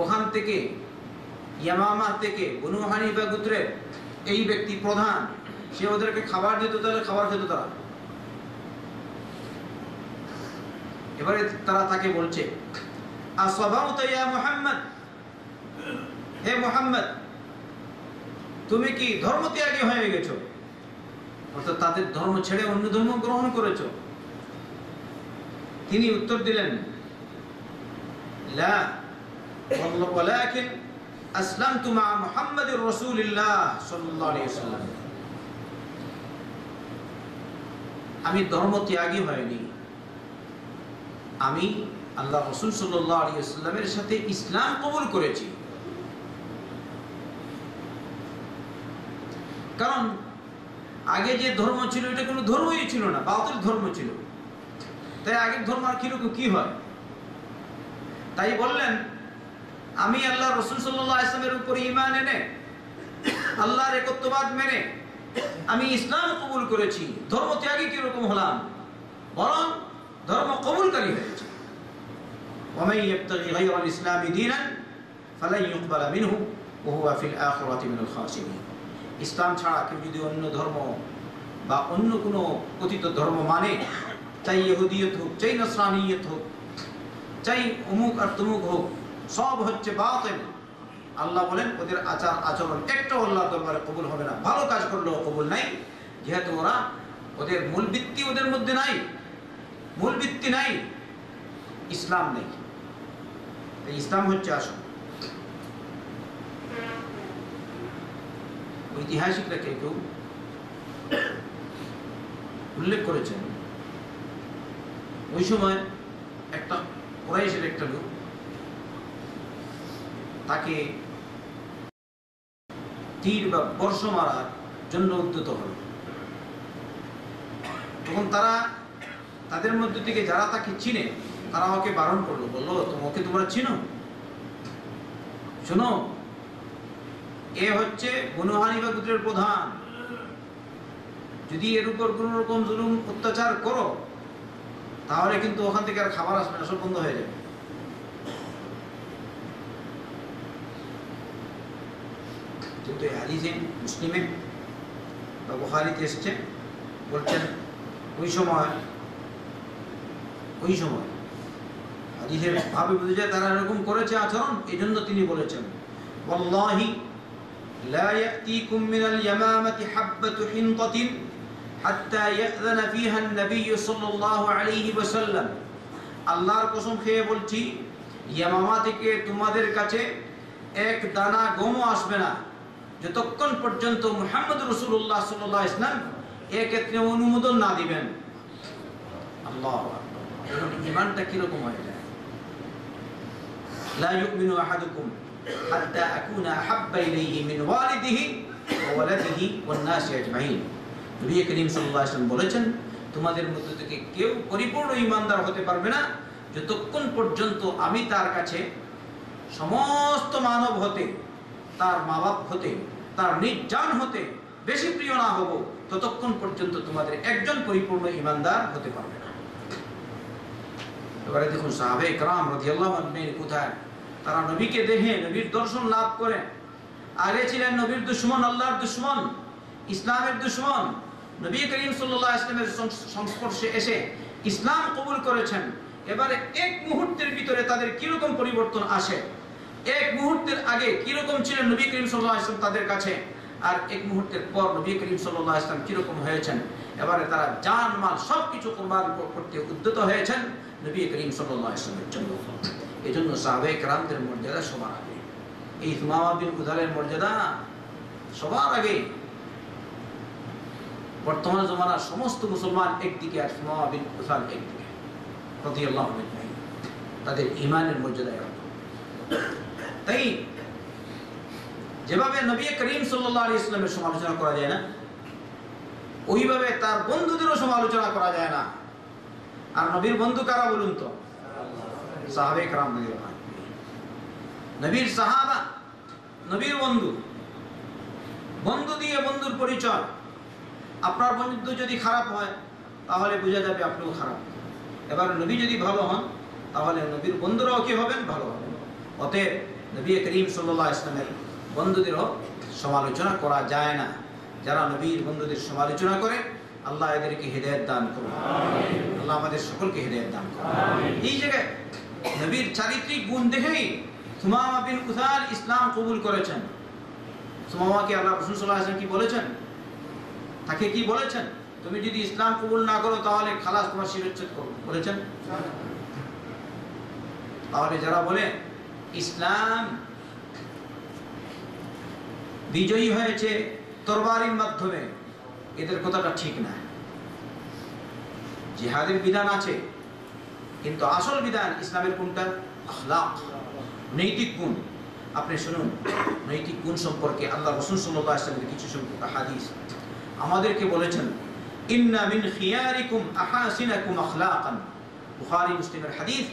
ওখান থেকে ইয়ামামা থেকে বনু হানিফা গোত্রের এই ব্যক্তি প্রধান, সে ওদেরকে খাবার দিত, তাহলে খাবার খেত তারা। এবারে তারা তাকে বলছে, আসবাউতা ইয়া মুহাম্মদ, হে মুহাম্মদ, তুমি কি ধর্ম ত্যাগী হয়ে গেছো? অর্থাৎ তাদের ধর্ম ছেড়ে অন্য ধর্ম গ্রহণ করেছো? তিনি উত্তর দিলেন, লা ওয়ালাকিন আসলামতু মা মুহাম্মাদির রাসূলিল্লাহ সাল্লাল্লাহু আলাইহি ওয়াসাল্লাম। আমি ধর্ম ত্যাগী হইনি, আমি আল্লাহ রাসূল সাল্লাল্লাহু আলাইহি ওয়াসাল্লামের সাথে ইসলাম কবুল করেছি। কারণ আগে যে ধর্ম ছিল এটা কোনো ধর্মই ছিল না, বাতিল ধর্ম ছিল। তাই আগের ধর্ম আর কিরকম কি হয়? তাই বললেন, আমি আল্লাহ রাসূল সাল্লাল্লাহু আলাইহি ওয়াসাল্লামের উপর ঈমান এনে, আল্লাহর একত্ববাদ মেনে আমি ইসলাম কবুল করেছি। ধর্ম ত্যাগী কিরকম হলাম? বরং ধর্ম কবুলকারী হয়েছে। ওয়া মান ইয়াবতাগি গায়রাল ইসলামি দীনান ফালান ইউকবালা মিনহু ওয়া হুয়া ফিল আখিরাতি মিনাল খাসিরিন। ইসলাম ছাড়া কেউ যদি অন্য ধর্ম বা অন্য কোনো কথিত ধর্ম মানে, চাই ইহুদিয়ত হোক, চাই নসরানিয়ত হোক, চাই অমুক আর তমুক হোক, সব হচ্ছে বাতিল। আল্লাহ বলেন ওদের আচার আচরণ একটাও আল্লাহর দরবারে কবুল হবে না, ভালো কাজ করলেও কবুল নাই, যেহেতু ওদের মূল ভিত্তি ওদের মধ্যে নাই, মূল ভিত্তি নাই, ইসলাম নেই। ইসলাম হচ্ছে আসল। ঐতিহাসিকরা কেউ উল্লেখ করেছেন ওই সময় একটা কুরাইশের একটা লোক তাকে তীর বা বর্ষ মারার জন্য উদ্যত হল। তখন তাদের মধ্যে থেকে যারা তাকে চিনে তারা ওকে বারণ করলো, বললো ওকে তোমরা চিনো, শোনো এ হচ্ছে বনু হানিফা গোত্রের প্রধান, যদি এর উপর কোন রকম জুলুম অত্যাচার করো তাহলে কিন্তু ওখান থেকে আর খাবার আসবে না, সব বন্ধ হয়ে যাবে। কিন্তু হাদিসে মুসলিমে বা বুখারীতে এসেছে, বলছেন ওই সময় হাদিসের ভাবে বুঝে যায় তারা এরকম করেছে আচরণ, এই জন্য তিনি বলেছেন ওয়াল্লাহি লা ইয়াতিকুম মিনাল ইয়ামামাতি হাব্বাতু হিনতাতিন হাত্তা ইয়াযানা ফিহা an-নবী সাল্লাল্লাহু আলাইহি ওয়াসাল্লাম, আল্লাহর কসম খেয়ে বলছি ইয়ামামা থেকে তোমাদের কাছে এক দানা গমও আসবে না যতক্ষণ পর্যন্ত মুহাম্মদ রাসূলুল্লাহ সাল্লাল্লাহু আলাইহি ওয়াসাল্লাম এর ক্ষেত্রে অনুমোদন না দিবেন। আল্লাহু আকবার, ঈমানটা কি রকম হয়ে যায়। লা ইউমিনু আহাদুকুম হাত্তা আকুনা আহাব্বা ইলাইহি মিন ওয়ালিদিহি ওয়া ওয়ালাদিহি ওয়ান নাসি আজমাইন। নবী করিম সাল্লাল্লাহু আলাইহি ওয়াসাল্লাম বলেছেন তোমাদের মধ্যে থেকে কেউ পরিপূর্ণ ঈমানদার হতে পারবে না যতক্ষণ পর্যন্ত আমি তার কাছে সমস্ত মানব হতে, তার মা বাপ হতে, তার নিজ জান হতে বেশি প্রিয় না হব, ততক্ষণ পর্যন্ত তোমাদের একজন পরিপূর্ণ ঈমানদার হতে পারবে না। এবারে দেখুন সাহাবে کرام রাদিয়াল্লাহু আনহুম কোথায়, তারা নবীকে দেখে নবীর দর্শন লাভ করে, আগে ছিলেন নবীর দুশমন, আল্লাহর দুশমন, ইসলামের দুশমন, নবী করিম সাল্লাল্লাহু আলাইহি ওয়াসাল্লামের সংস্পর্শে এসে ইসলাম কবুল করেছেন। এবারে এক মুহূর্তের ভিতরে তাদের কিরকম পরিবর্তন আসে, এক মুহূর্তের আগে কিরকম ছিলেন নবী করিম সাল্লাল্লাহু আলাইহি ওয়াসাল্লাম তাদের কাছে, আর এক মুহূর্তের পর নবী করিম সাল্লাল্লাহু আলাইহি ওয়াসাল্লাম কিরকম হয়েছেন। এবারে তারা জান মাল সবকিছু কুরবান করতে উদ্যত হয়েছেন নবী করিম সাল্লাল্লাহু আলাইহি ওয়াসাল্লামের জন্য। এজন্য সাহাবে কেরামদের মর্যাদা সবার আগে, এই সুমামা বিন উযালের মর্যাদা সবার আগে। বর্তমান জমানার সমস্ত মুসলমান একদিকে আর সুমামা বিন উযাল একদিকে রাদিয়াল্লাহু আনহু, তাদের ঈমানের মর্যাদা এরকম। তাই যেভাবে নবী করিম সাল্লাল্লাহু আলাইহি ওয়াসাল্লামের সমালোচনা করা যায় না, ওইভাবে তার বন্ধুদেরও সমালোচনা করা যায় না। আর নবীর বন্ধু কারা বলুন তো? সাহাবে کرام রাদিয়াল্লাহু আনহু, নবীর সাহাবা, নবীর বন্ধু। বন্ধু দিয়ে বন্ধুর পরিচয়। আপনার বন্ধু যদি খারাপ হয় তাহলে বোঝা যাবে আপনিও খারাপ। এবার নবী যদি ভালো হন তাহলে নবীর বন্ধুরাও কি হবেন? ভালো হবেন। অতএব নবী করিম সাল্লাল্লাহু আলাইহি ওয়াসাল্লামের বন্ধুদেরও সমালোচনা করা যায় না। যারা নবীর বন্ধুদের সমালোচনা করে আল্লাহ এদেরকে হিদায়াত দান করুন, আল্লাহ আমাদের সকলকে হিদায়াত দান করুন। এই জায়গায় নবীর চারিত্রিক গুণ দেখেই সুমামা বিন উযাল ইসলাম কবুল করেছেন। সুমামাকে আল্লাহ রাসূল সাল্লাল্লাহু আলাইহি ওয়াসাল্লাম কি বলেছেন? তাকে কি বলেছেন? তুমি যদি ইসলাম কবুল না করো তাহলে খালাস, তোমার শিরচ্ছেদ করব বলেছেন। তাহলে যারা বলে ইসলাম বিজয়ী হয়েছে তরবারির মাধ্যমে, এদের কথাটা ঠিক না। জিহাদের বিধান আছে, কিন্তু আসল বিধান ইসলামের কোনটা? আখলাক, নৈতিক গুণ। আপনি শুনুন নৈতিক গুণ সম্পর্কে আল্লাহ রাসূল সাল্লাল্লাহু আলাইহি ওয়াসাল্লামের কিছু সংখ্যক হাদিস আমাদেরকে বলেছেন। ইন্না মিন খিয়ারিকুম আহাসিনাকুম আখলাকান, বুখারী মুসলিমের হাদিস,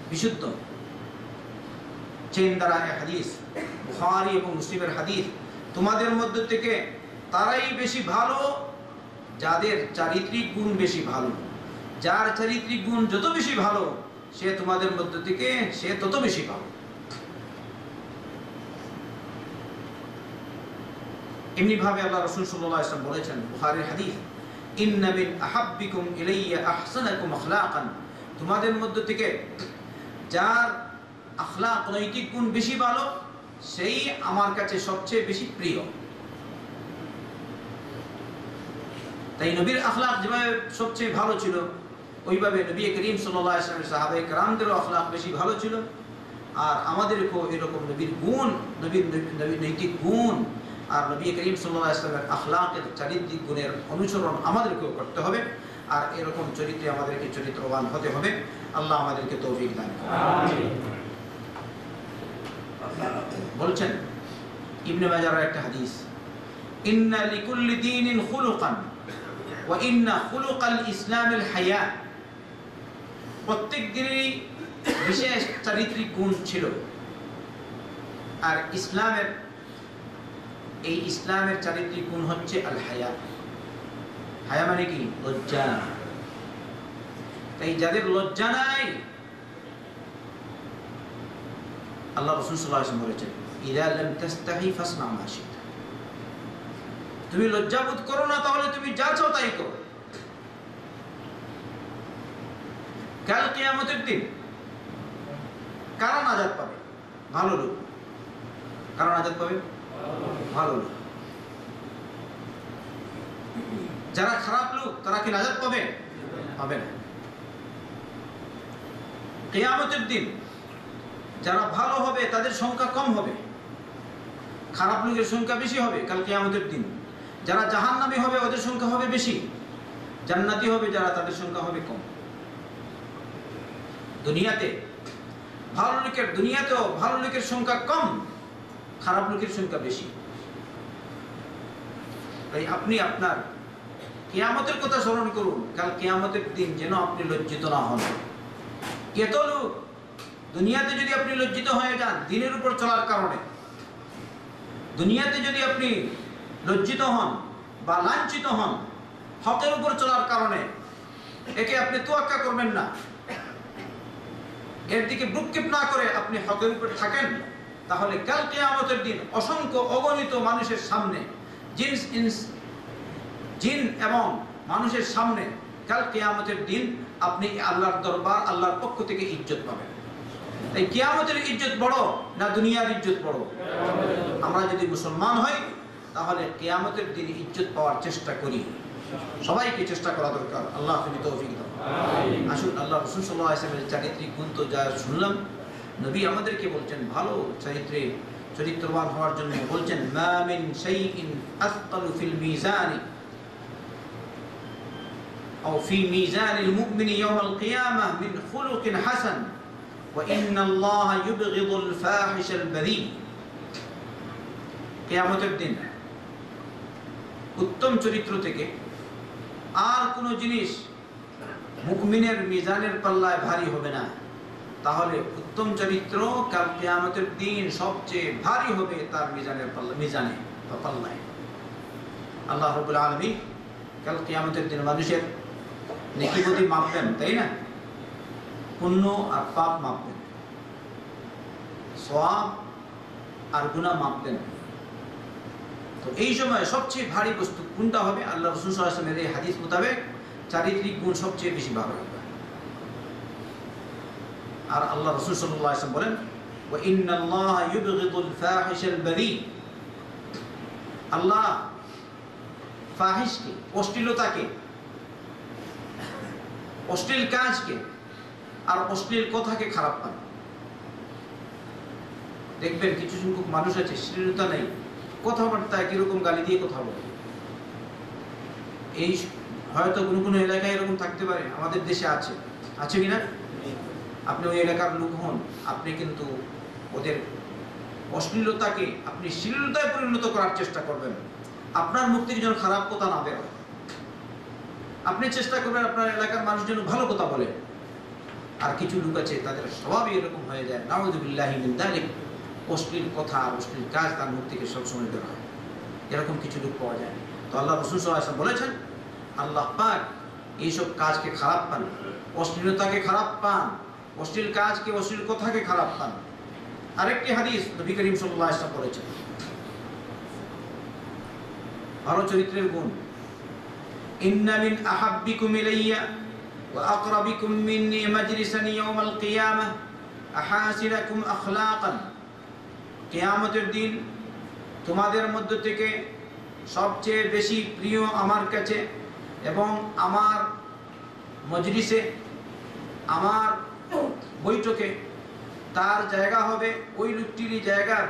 বিশুদ্ধ চেন দ্বারা এই হাদিস, বুখারী এবং মুসলিমের হাদিস। তোমাদের মধ্যে থেকে তারাই বেশি ভালো যাদের চারিত্রিক গুণ বেশি ভালো। যার চারিত্রিক গুণ যত বেশি ভালো সে তোমাদের মধ্যে থেকে সে তত বেশি ভালো। এমনি ভাবে আল্লাহ রাসূল সাল্লাল্লাহু আলাইহি ওয়াসাল্লাম বলেছেন, বুখারীর হাদিস, ইন্না মিন আহাব্বিকুম ইলাইয়া আহসানাকুম আখলাকান, তোমাদের মধ্য থেকে যার আখলাক নৈতিক গুণ বেশি ভালো সেই আমার কাছে সবচেয়ে বেশি প্রিয়। তাই নবীর আখলাক যেভাবে সবচেয়ে ভালো ছিল, ওইভাবে নবী করিম সাল্লাল্লাহু আলাইহি ওয়াসাল্লামের সাহাবায়ে কেরামদেরও আখলাক বেশি ভালো ছিল। আর আমাদেরকেও এরকম নবীর গুণ, নবীর নৈতিক গুণ আর নবী করিম সাল্লাল্লাহু আলাইহি ওয়াসাল্লামের আখলাকের চারিত্রিক গুণের অনুসরণ আমাদেরকেও করতে হবে। আর এরকম চরিত্রে আমাদেরকে চরিত্রবান হতে হবে। আল্লাহ আমাদেরকে তৌফিক দান করুন। আমিন। বলছেন ইবনে মাজাহর একটা হাদিস, ইন্না লিকুল্লি দীনিন খুলুকান ওয়া ইন্না খুলুকাল ইসলামিল হায়া, প্রত্যেক দিনেরই বিশেষ চারিত্রিক গুণ ছিল। আর ইসলামের চারিত্রিক গুণ হচ্ছে আল হায়া। হায়া মানে কি? লজ্জা। তাই যাদের লজ্জা নাই, আল্লাহ রাসূল সাল্লাল্লাহু আলাইহি ওয়াসাল্লাম বলেছেন, ইযা লাম তাস্তাহি ফাসনা মা শি'তা, তুমি লজ্জা বোধ করো না তাহলে তুমি যা চাও তাই করো। কাল কিয়ামতের দিন কারা নাজাত পাবে? ভালো লোক। কারা নাজাত পাবে? ভালো লোক। যারা খারাপ লোক তারা কি নাজাত পাবে? পাবে না। কিয়ামতের দিন যারা ভালো হবে তাদের সংখ্যা কম হবে, খারাপ লোকের সংখ্যা বেশি হবে কাল কিয়ামতের দিন। যারা জাহান্নামী হবে ওদের সংখ্যা হবে বেশি, জান্নাতি হবে যারা তাদের সংখ্যা হবে কম। দুনিয়াতেও ভালো লোকের সংখ্যা কম, খারাপ লোকের সংখ্যা বেশি। তাই আপনি আপনার কিয়ামতের কথা স্মরণ করুন, কাল কিয়ামতের দিন যেন আপনি লজ্জিত না হন। এত লোক দুনিয়াতে যদি আপনি লজ্জিত হয়ে যান দিনের উপর চলার কারণে, দুনিয়াতে যদি আপনি লজ্জিত হন বা লাঞ্ছিত হন হকের উপর চলার কারণে, একে আপনি তোয়াক্কা করবেন না, এর দিকে ভ্রুক্ষেপ না করে আপনি হকের উপর থাকেন, তাহলে কাল কিয়ামতের দিন অসংখ্য অগণিত মানুষের সামনে, জিন এবং মানুষের সামনে কাল কিয়ামতের দিন আপনি আল্লাহর দরবার, আল্লাহর পক্ষ থেকে ইজ্জত পাবেন। এই কিয়ামতের ইজ্জত বড় না দুনিয়ার ইজ্জত বড়? আমরা যদি মুসলমান হই তাহলে কিয়ামতের দিন ইজ্জত পাওয়ার চেষ্টা করি। সবাইকে চেষ্টা করা দরকার। আল্লাহ তুমি তৌফিক দাও। আসুন, আল্লাহ রাসূল সাল্লাল্লাহু আলাইহি ওয়াসাল্লামের চারিত্রিক গুণ তো যা শুনলাম, নবী আমাদেরকে বলছেন ভালো চরিত্রবান হওয়ার জন্য বলছেন, মা মিন শাইইন আসকালু ফিল মিজানি আও ফি মিজানিল মুমিনি ইয়াওমাল কিয়ামাহ মিন খুলুকিন হাসান ওয়া ইন্নাল্লাহা ইউবগিদুল ফাহিশাল বাযী। কিয়ামতের দিন উত্তম চরিত্র থেকে আর কোনো জিনিস মুমিনের মিজানের পাল্লায় ভারী হবে না। তাহলে উত্তম চরিত্র কাল কিয়ামতের দিন সবচেয়ে ভারী হবে তার মিজানে বা পাল্লায়। আল্লাহ রাব্বুল আলামিন কাল কিয়ামতের দিন মানুষের নেকি বদি মাপবেন, তাই না? পুণ্য আর পাপ মাপবেন, সওয়াব আর গুনাহ মাপবেন। তো এই সময় সবচেয়ে ভারী বস্তু কোনটা হবে? আল্লাহ রাসূল সাল্লাল্লাহু আলাইহি ওয়াসাল্লামের এই হাদিস মোতাবেক চারিত্রিক গুণ সবচেয়ে বেশি ভালো হবে। আর আল্লাহ রাসূল সাল্লাল্লাহু আলাইহি ওয়াসাল্লাম বলেন, ওয়া ইন্নাল্লাহা ইউবগিদুল ফাহিশাল বাযী, আল্লাহ ফাহিশকে, অশ্লীলতাকে, অশ্লীল কাজকে আর অশ্লীল কথাকে খারাপ পান। দেখবেন কিছু সংখ্যক মানুষ আছে শ্লীলতা নেই, কথাবার্তায় কিরকম গালি দিয়ে কথা বলে। এই হয়তো কোনো কোনো এলাকায় এরকম থাকতে পারে, আমাদের দেশে আছে কিনা? আপনি ওই এলাকার লোক হন, আপনি কিন্তু ওদের অশ্লীলতাকে আপনি শ্লীলতায় পরিণত করার চেষ্টা করবেন। আপনার মুখ থেকে যেন খারাপ কথা না বের হয়, আপনি চেষ্টা করবেন আপনার এলাকার মানুষ যেন ভালো কথা বলে। আর কিছু লোক আছে তাদের স্বভাবই এরকম হয়ে যায়, নাউযুবিল্লাহি মিন যালিক, অশ্লীল কথা আর অশ্লীল কাজ তার মুখ থেকে সবসময় বের হয়। এরকম কিছু লোক পাওয়া যায়। তো আল্লাহ রাসূল সাল্লাল্লাহু আলাইহি ওয়াসাল্লাম বলেছেন, আল্লাহ পাক এইসব কাজকে খারাপ পান, অশ্লীলতাকে খারাপ পান, অশ্লীল কাজকে, অশ্লীল কথাকে খারাপ পান। আরেকটি হাদিস নবী করিম সাল্লাল্লাহু আলাইহি ওয়াসাল্লাম বলেছেন, ভালো চরিত্রের গুণ। ইন্না মিন আহাব্বিকুম ইলাইয়া ওয়া আকরাবিকুম মিন্নি মাজলিসান ইয়াউমাল কিয়ামাহ আহাসিনাকুম আখলাকান। কিয়ামতের দিন তোমাদের মধ্য থেকে সবচেয়ে বেশি প্রিয় আমার কাছে এবং আমার মজলিসে, আমার বৈঠকে তার জায়গা হবে ওই লোকটিরই জায়গার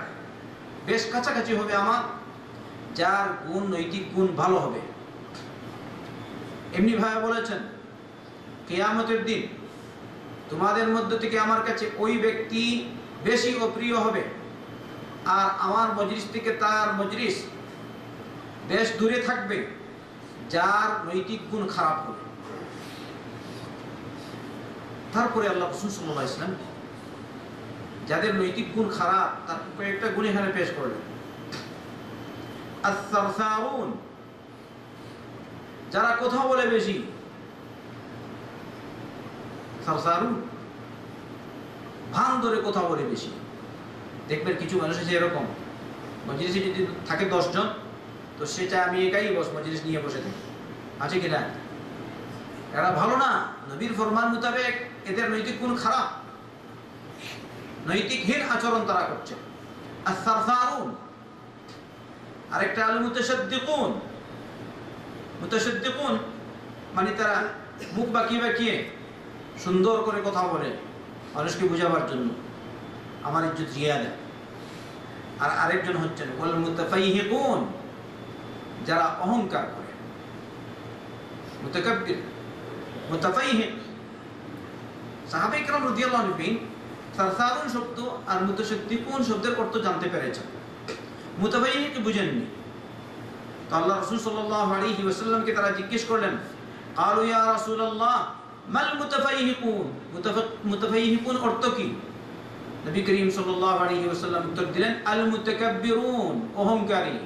বেশ কাছাকাছি হবে আমার, যার গুণ নৈতিক গুণ ভালো হবে। এমনি ভাবে বলেছেন কিয়ামতের দিন তোমাদের মধ্য থেকে আমার কাছে ওই ব্যক্তি বেশি অপ্রিয় হবে, আর আমার মজলিস থেকে তার মজলিস বেশ দূরে থাকবে, যার নৈতিক গুণ খারাপ হবে। তারপরে আল্লাহ রাসূল সাল্লাল্লাহু আলাইহি ওয়াসাল্লাম যাদের নৈতিক গুণ খারাপ তার কয়েকটা গুণ এখানে পেশ করলেন। আস-সারসারুন, যারা কথা বলে বেশি। সারসারুন, ভান ধরে কথা বলে বেশি। দেখবেন কিছু মানুষ আছে এরকম, মজলিসে যদি থাকে 10 জন তো সে চায় আমি একাই মজলিস নিয়ে বসে থাকি, আছে কিনা? এরা ভালো না, নবীর ফরমান মোতাবেক এদের নৈতিক গুণ খারাপ, নৈতিকহীন আচরণ তারা করছে। আস-সারসারুন। আরেকটা হলো মুতাশাদ্দিকুন। মুতাশাদ্দিকুন মানে তারা মুখ বাঁকিয়ে বাঁকিয়ে সুন্দর করে কথা বলে মানুষকে বোঝাবার জন্য, আমার ইজ্জত জিয়াদা। আর আরেকজন হচ্ছেন ওয়াল মুতাফাইহিকুন, যারা অহংকার করে। মুতাকাব্বির, মুতাফাইহিক। সাহাবায়ে কেরাম রাদিয়াল্লাহু আনহুম সারসারুন শব্দ আর মুতাশাদ্দিকুন শব্দের অর্থ জানতে পেরেছেন, মুতাফাইহিক বুঝেননি। তো আল্লাহ রাসূল সাল্লাল্লাহু আলাইহি ওয়াসাল্লামকে তারা জিজ্ঞেস করলেন, ক্বালু ইয়া রাসূলুল্লাহ মাল মুতাফাইহিকুন, মুতাফাইহিকুন অর্থ কি? নবী করিম সাল্লাল্লাহু আলাইহি ওয়াসাল্লাম উত্তর দিলেন, আল মুতাকাব্বিরুন, অহংকারী।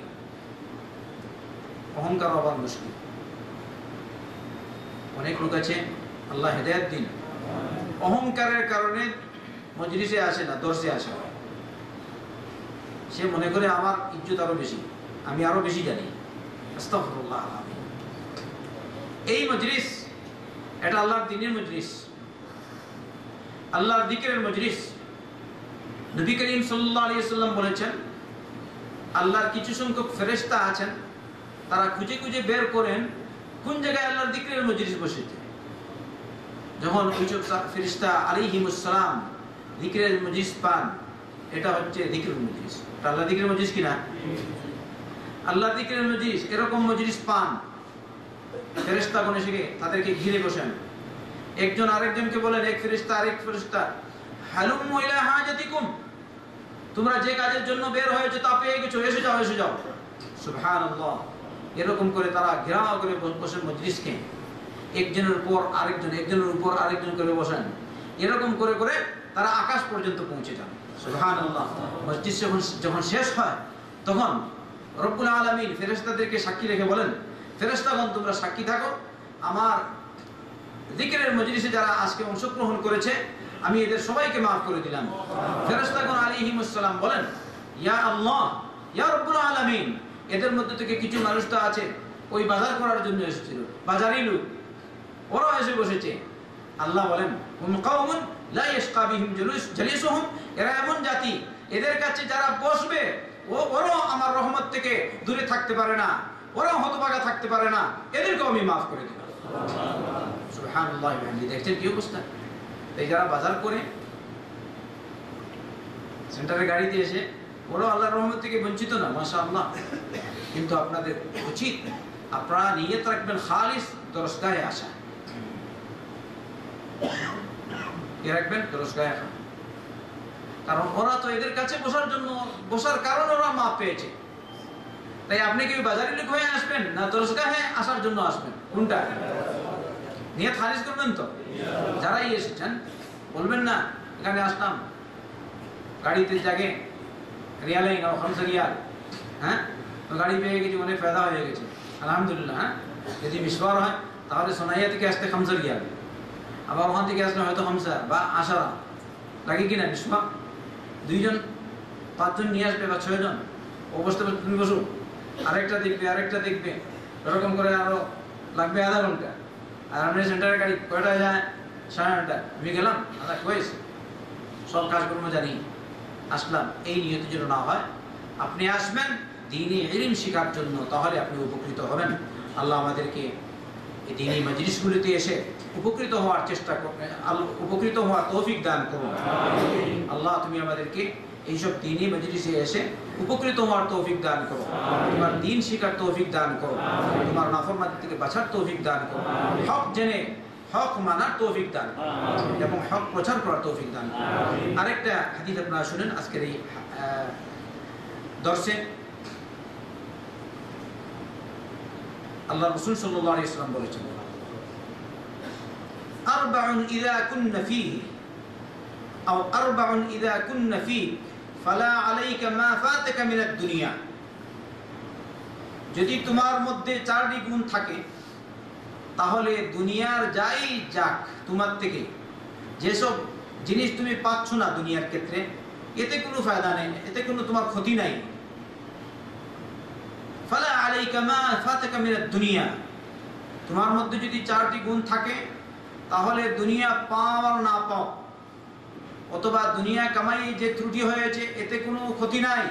অহংকার হবার মুশকিল। অনেক লোক আছে, আল্লাহ হেদায়েত দিন, অহংকারের কারণে মজলিসে আসে না, দর্শে আসে। সে মনে করে আমার ইজ্জত আরো বেশি, আমি আরো বেশি জানি। আস্তাগফিরুল্লাহ। এই মজলিস এটা আল্লাহর দ্বীনের মজলিস, আল্লাহর যিকরের মজলিস। নবী করিম সাল্লাল্লাহু আলাইহি ওয়াসাল্লাম বলেছেন, আল্লাহর কিছু সংখ্যক ফেরেশতা আছেন, তারা খুঁজে খুঁজে বের করেন কোন জায়গায় আল্লাহর যিকরের মজলিস বসেছে। যখন ওই ফেরেশতা আলাইহিমুস সালাম যিকরের মজলিস পান, এটা হচ্ছে যিকরের মজলিস। এটা আল্লাহর যিকরের মজলিস কিনা? আল্লাহর যিকরের মজলিস। এরকম মজলিস পান, ফেরেশতাগণ এসে তাদেরকে ঘিরে বসেন। একজন আরেকজনকে বলেন, এক ফেরেশতা আরেক ফেরেশতা, হালুম্মু ইলা হাজাতিকুম, তোমরা যে কাজের জন্য বের হয়েছে তা পেয়ে গেছো, এসে যাও এসে যাও। সুবহানাল্লাহ। এরকম করে তারা ঘেরাও করে বসেন মজলিসকে, একজনের উপর আরেকজন, একজনের উপর আরেকজন করে বসেন। এরকম করে করে তারা আকাশ পর্যন্ত পৌঁছে যান। সুবহানাল্লাহ। মজলিস যখন শেষ হয় তখন রব্বুল আলামিন ফেরেশতাদেরকে সাক্ষী রেখে বলেন, ফেরেশতাগণ তোমরা সাক্ষী থাকো, আমার যিকরের মজলিসে যারা আজকে অংশগ্রহণ করেছে আমি এদের সবাইকে মাফ করে দিলাম। ফেরেশতাগণ আলাইহিমুস সালাম বলেন, ইয়া আল্লাহ, ইয়া রব্বুল আলামিন, এদের মধ্যে থেকে কিছু মানুষ তো আছে ওই বাজার করার জন্য এসেছিল, বাজারি লোক, ওরা এসে বসেছে। আল্লাহ বলেন, হুম কাওমুন লা ইয়াশকা বিহিম জালিসুহুম, এরা এমন জাতি এদের কাছে যারা বসবে ওরাও আমার রহমত থেকে দূরে থাকতে পারে না, ওরাও হতভাগা থাকতে পারে না, এদেরকেও আমি মাফ করে দিলাম। সুবহানাল্লাহ। দেখছেন কি অবস্থা? এই যারা বাজার করে সেন্টারে গাড়িতে এসে ওরাও আল্লাহর রহমত থেকে বঞ্চিত না, মাশাআল্লাহ। কিন্তু আপনাদের উচিত আপনারা নিয়ত রাখবেন খালিস দরসগাহে আসা। কি রাখবেন? দরসগাহে আসা। কারণ ওরা তো এদের কাছে বসার কারণে ওরা মাপ পেয়েছে। তাই আপনি কি বাজারি লোক হয়ে আসবেন না দরসগাহে আসার জন্য আসবেন? কোনটা? নিয়ত খালিস করবেন তো। যারাই এসেছেন বলবেন না এখানে আসলাম গাড়িতে জাগে রিয়ালে নাও 5 রিয়াল, হ্যাঁ তো গাড়ি পেয়ে গেছি, অনেক ফায়দা হয়ে গেছে আলহামদুলিল্লাহ। হ্যাঁ, যদি মিশওয়ার হয় তাহলে সোনাইয়া থেকে আসতে 5 রিয়াল, আবার ওখান থেকে আসলে হয়তো 5 বা 10 লাগে কিনা মিশওয়া। 2 জন 5 জন নিয়ে আসবে বা 6 জন, অবস্থা তুমি বসো, আরেকটা দেখবে এরকম করে আরো লাগবে আধা ঘন্টা। আর আমাদের সেন্টারের গাড়ি কয়টা যায়? 9:30। আমি গেলাম, আধা কয়েছে, সব কাজকর্ম জানি, আসলাম। এই নিয়তের জন্য না হয়, আপনি আসবেন দ্বীনি ইলম শেখার জন্য, তাহলে আপনি উপকৃত হবেন। আল্লাহ আমাদেরকে এই দ্বীনি মাজলিসগুলিতে এসে উপকৃত হওয়ার চেষ্টা করবেন, উপকৃত হওয়ার তৌফিক দান করুন। আল্লাহ তুমি আমাদেরকে এইসব দ্বীনি মাজলিসে এসে উপকৃত হওয়ার তৌফিক দান করো, তোমার দ্বীন শেখার তৌফিক দান করো, তোমার নাফরমানি থেকে বাঁচার তৌফিক দান করো, হক জেনে হক মানার তৌফিক দান এবং হক প্রচার করার তৌফিক দান। আরেকটা হাদিস আপনারা শুনেন আজকের এই দর্শে। আল্লাহ রাসূল সাল্লাল্লাহু আলাইহি ওয়াসাল্লাম বলেছেন, আরবাউন ইযা কুননা ফীহি আও আরবাউন ইযা কুননা ফীক ফালা আলাইকা মা ফাতাকা মিনাদ দুনিয়া। যদি তোমার মধ্যে 4টি গুণ থাকে, তাহলে দুনিয়ার যাই যাক তোমার থেকে, যেসব জিনিস তুমি পাচ্ছ না দুনিয়ার ক্ষেত্রে, এতে কোনো ফায়দা নেই, এতে কোনো তোমার ক্ষতি নাই। ফালা আলাইকা মা ফাতাকা মিনাদ দুনিয়া, তোমার মধ্যে যদি 4টি গুণ থাকে, তাহলে দুনিয়া পাও আর না পাও, অথবা দুনিয়া কামাই যে ত্রুটি হয়েছে, এতে কোনো ক্ষতি নাই।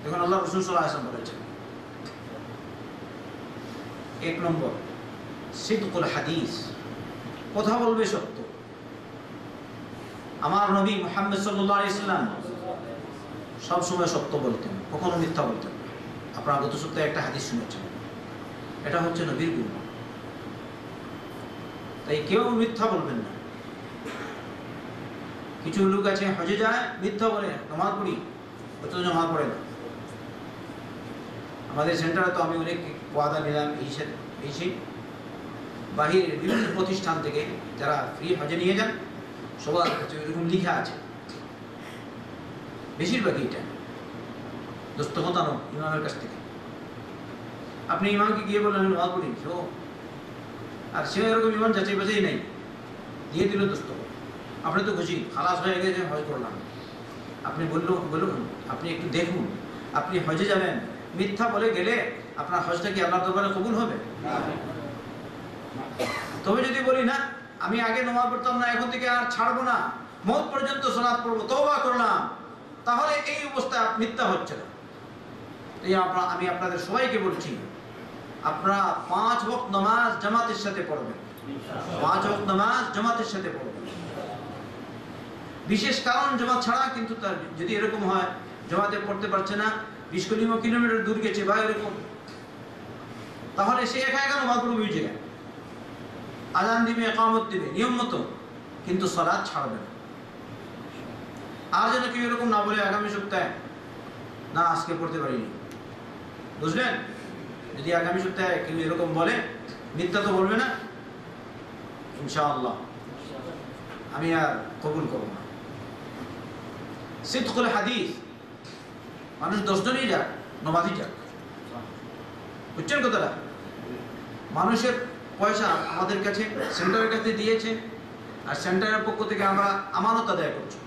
দেখুন আল্লাহ রাসূল সাল্লাল্লাহু আলাইহি ওয়াসাল্লাম বলেছেন, 1 নম্বর সিদকুল হাদিস, কথা বলবে সত্য। আমার নবী মুহাম্মদ সাল্লাল্লাহু আলাইহি ওয়াসাল্লাম সব সময় সত্য বলতেন, কখনো মিথ্যা বলতেন না। আপনারা গত সপ্তাহে একটা হাদিস শুনেছেন, এটা হচ্ছে নবীর গুণ। তাই কেউ মিথ্যা বলবেন না। কিছু লোক আছে হজে যায়, মিথ্যা বলে, নামাজ পড়ি, অথচ নামাজ পড়ে না। আমাদের সেন্টারে তো আমি অনেক ওয়াদা নিলাম, এই সেই বাহিরের বিভিন্ন প্রতিষ্ঠান থেকে যারা ফ্রি হজে নিয়ে যান, সবার কাছে এরকম লিখা আছে, বেশিরভাগই এটা দস্তখত আনো ইমামের কাছ থেকে। আপনি ইমামকে গিয়ে বললেন আমি নামাজ পড়ি, আর সে এরকম ইমান যাচাই বাছাই নাই, দিয়ে দিল দস্তখত। আপনি তো খুশি, খালাস হয়ে গেছে, হজ করলাম। আপনি বলুন, আপনি একটু দেখুন, আপনি হজে যাবেন, মিথ্যা বলে গেলে আপনার হজটা কি আল্লাহর দরবারে কবুল হবে? তবে যদি বলি না, আমি আগে নামাজ পড়তাম না, এখন থেকে আর ছাড়বো না, মওত পর্যন্ত সালাত পড়বো, তওবা করলাম, তাহলে এই অবস্থা মিথ্যা হচ্ছে না। আমি আপনাদের সবাইকে বলছি, আপনারা 5 ওয়াক্ত নামাজ জামাতের সাথে পড়বেন, 5 ওয়াক্ত নামাজ জামাতের সাথে পড়বেন। বিশেষ কারণ জামাত ছাড়া, কিন্তু তার যদি এরকম হয় জামাতে পড়তে পারছে না, 20 কিলোমিটার দূর গেছে বা এরকম, তাহলে সে একা একা নামাজ পড়বে ওই জায়গায়, আযান দিবে, ইকামত দিবে নিয়ম মতো, কিন্তু সালাত ছাড়বে না। আর যেন কেউ এরকম না বলে আগামী সপ্তাহে, না আজকে পড়তে পারিনি, বুঝলেন? যদি আগামী সপ্তাহে কেউ এরকম বলে, মিথ্যা তো বলবে না, ইনশাআল্লাহ আমি আর কবুল করব না। সিদকুল হাদিস, মানুষ 10 জনই যাক, নামাজি যাক, বুঝছেন কথাটা? মানুষের পয়সা আমাদের কাছে সেন্টারের কাছে দিয়েছে, আর সেন্টারের পক্ষ থেকে আমরা আমানত আদায় করছি।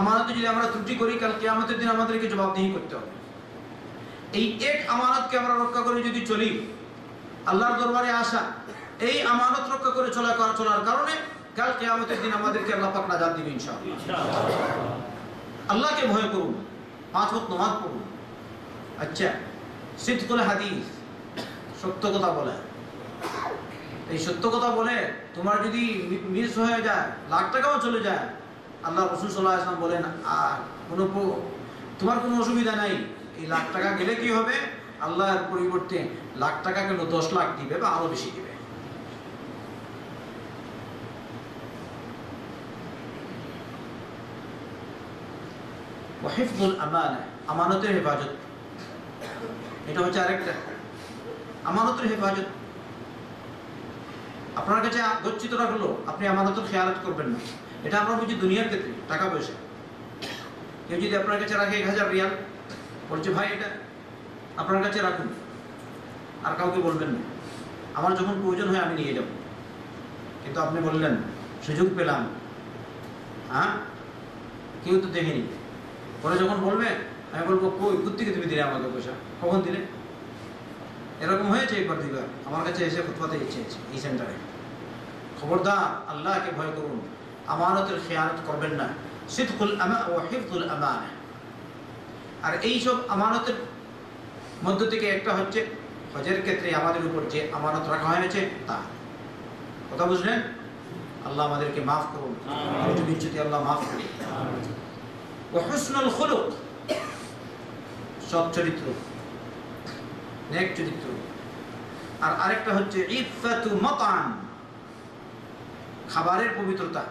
আমানতে যদি আমরা ত্রুটি করি, কাল কিয়ামতের দিন আমাদেরকে জবাবদিহি করতে হবে। এই এক আমানতকে আমরা রক্ষা করে যদি চলি, আল্লাহর দরবারে আসা, এই আমানত রক্ষা করে চলার কারণে কাল কিয়ামতের দিন আমাদেরকে আল্লাহ পাক নাজাত দিবেন ইনশাআল্লাহ। আল্লাহকে ভয় করুন, 5 ওয়াক্ত নামাজ পড়ুন। আচ্ছা, সিদকুল হাদিস, সত্য কথা বলে। এই সত্য কথা বলে তোমার যদি মিস হয়ে যায়, লাখ টাকাও চলে যায়, আল্লাহ রাসূল সাল্লাল্লাহু আলাইহি ওয়াসাল্লাম বলেন আর তোমার কোনো অসুবিধা নাই। এই লাখ টাকা গেলে কি হবে? আল্লাহর পরিবর্তে লাখ টাকা গেল 10 লাখ দিবে বা আরো বেশি দিবে। ওয়াহিফযুল আমানা, আমানতের হেফাজত, এটা হচ্ছে আরেকটা আমানতের হেফাজত। আপনার কাছে গচ্ছিত রাখলো, আপনি আমানতের খেয়ালত করবেন না। এটা আমরা বুঝি দুনিয়ার ক্ষেত্রে, টাকা পয়সা। কেউ যদি আপনার কাছে রাখে 1000 রিয়াল, বলছে ভাই এটা আপনার কাছে রাখুন, আর কাউকে বলবেন না, আমার যখন প্রয়োজন হয় আমি নিয়ে যাব। কিন্তু আপনি বললেন সুযোগ পেলাম, হ্যাঁ, কেউ তো দেখেনি, পরে যখন বলবে আমি বলবো কই কোত্থেকে তুমি দিলে আমাকে পয়সা, কখন দিলে? এরকম হয়েছে একবার দুইবার আমার কাছে এসে ফুটপাতে চেয়েছে এই সেন্টারে। খবরদার, আল্লাহকে ভয় করুন, আমানতের খেয়ানত করবেন না। সিদকুল আমা ওয়া হিফযুল আমানা। আর এইসব আমানতের মধ্য থেকে একটা হচ্ছে হজের ক্ষেত্রে আমাদের উপর যে আমানত রাখা হয়েছে তা। কথা বুঝলেন? আল্লাহ আমাদেরকে মাফ করুন, যদি আল্লাহ মাফ করুন। ওয়া হুসনুল খুলুক, সৎ চরিত্র, নেক চরিত্র। আর আরেকটা হচ্ছে ইফাতু মাতান, খাবারের পবিত্রতা।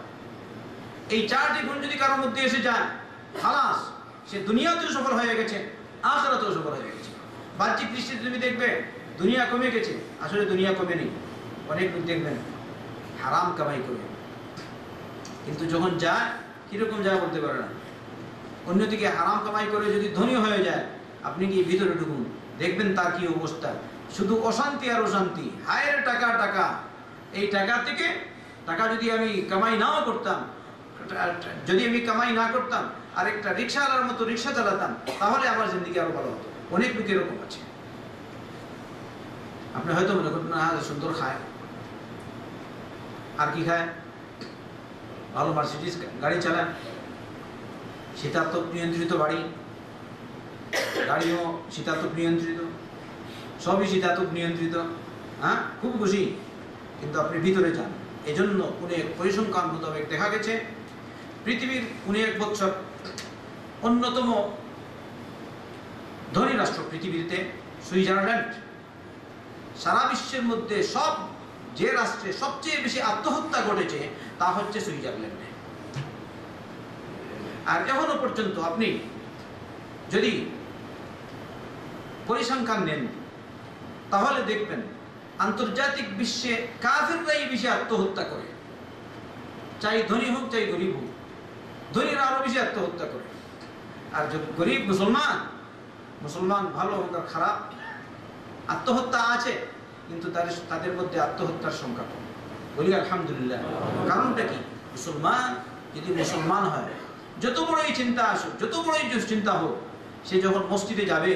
এই চারটি গুণ যদি কারোর মধ্যে এসে যায়, খালাস, সে দুনিয়াতেও সফল হয়ে গেছে, আখিরাতেও সফল হয়ে গেছে। বাহ্যিক দৃষ্টিতে তুমি দেখবে দুনিয়া কমে গেছে, আসলে দুনিয়া কমে নেই। অনেক লোক দেখবেন হারাম কামাই করে, কিন্তু যখন যায় কিরকম যায় বলতে পারে না। অন্যদিকে হারাম কামাই করে যদি ধনী হয়ে যায়, আপনি কি ভিতরে ঢুকুন, দেখবেন তার কি অবস্থা। শুধু অশান্তি আর অশান্তি, হায়ের টাকা টাকা। এই টাকা থেকে টাকা যদি আমি কামাই নাও করতাম, যদি আমি কামাই না করতাম আর একটা রিক্সাওয়ালার মতো রিক্সা চালাতাম, তাহলে আমার জিন্দিগি আরো ভালো হতো। অনেক লোক এরকম আছে। আপনি হয়তো মনে করবেন না সুন্দর খায়, আর কি খায়, ভালো মার্সিডিজ গাড়ি চালায়, শীতাতপ নিয়ন্ত্রিত বাড়ি, গাড়িও শীতাতপ নিয়ন্ত্রিত, সবই শীতাতপ নিয়ন্ত্রিত, হ্যাঁ, খুব খুশি। কিন্তু আপনি ভিতরে যান। এজন্য অনেক পরিসংখ্যান মোতাবেক দেখা গেছে পৃথিবীর 11 বছর অন্যতম ধনী রাষ্ট্র পৃথিবীতে সুইজারল্যান্ড। সারা বিশ্বের মধ্যে সব যে রাষ্ট্রে সবচেয়ে বেশি আত্মহত্যা ঘটেছে তা হচ্ছে সুইজারল্যান্ডে। আর এখনো পর্যন্ত আপনি যদি পরিসংখ্যান নেন তাহলে দেখবেন আন্তর্জাতিক বিশ্বে কাফিররাই বেশি আত্মহত্যা করে, চাই ধনী হোক চাই গরিব হোক। ধনীরা আরো বেশি আত্মহত্যা করে, আর গরিব মুসলমান ভালো হোক আর খারাপ, আত্মহত্যা আছে, কিন্তু তাদের মধ্যে আত্মহত্যার সংখ্যা কম। বলি আলহামদুলিল্লাহ। কারণটা কি? মুসলমান যদি মুসলমান হয়, যত বড়ই চিন্তা আসুক, যত বড়ই দুশ্চিন্তা হোক, সে যখন মসজিদে যাবে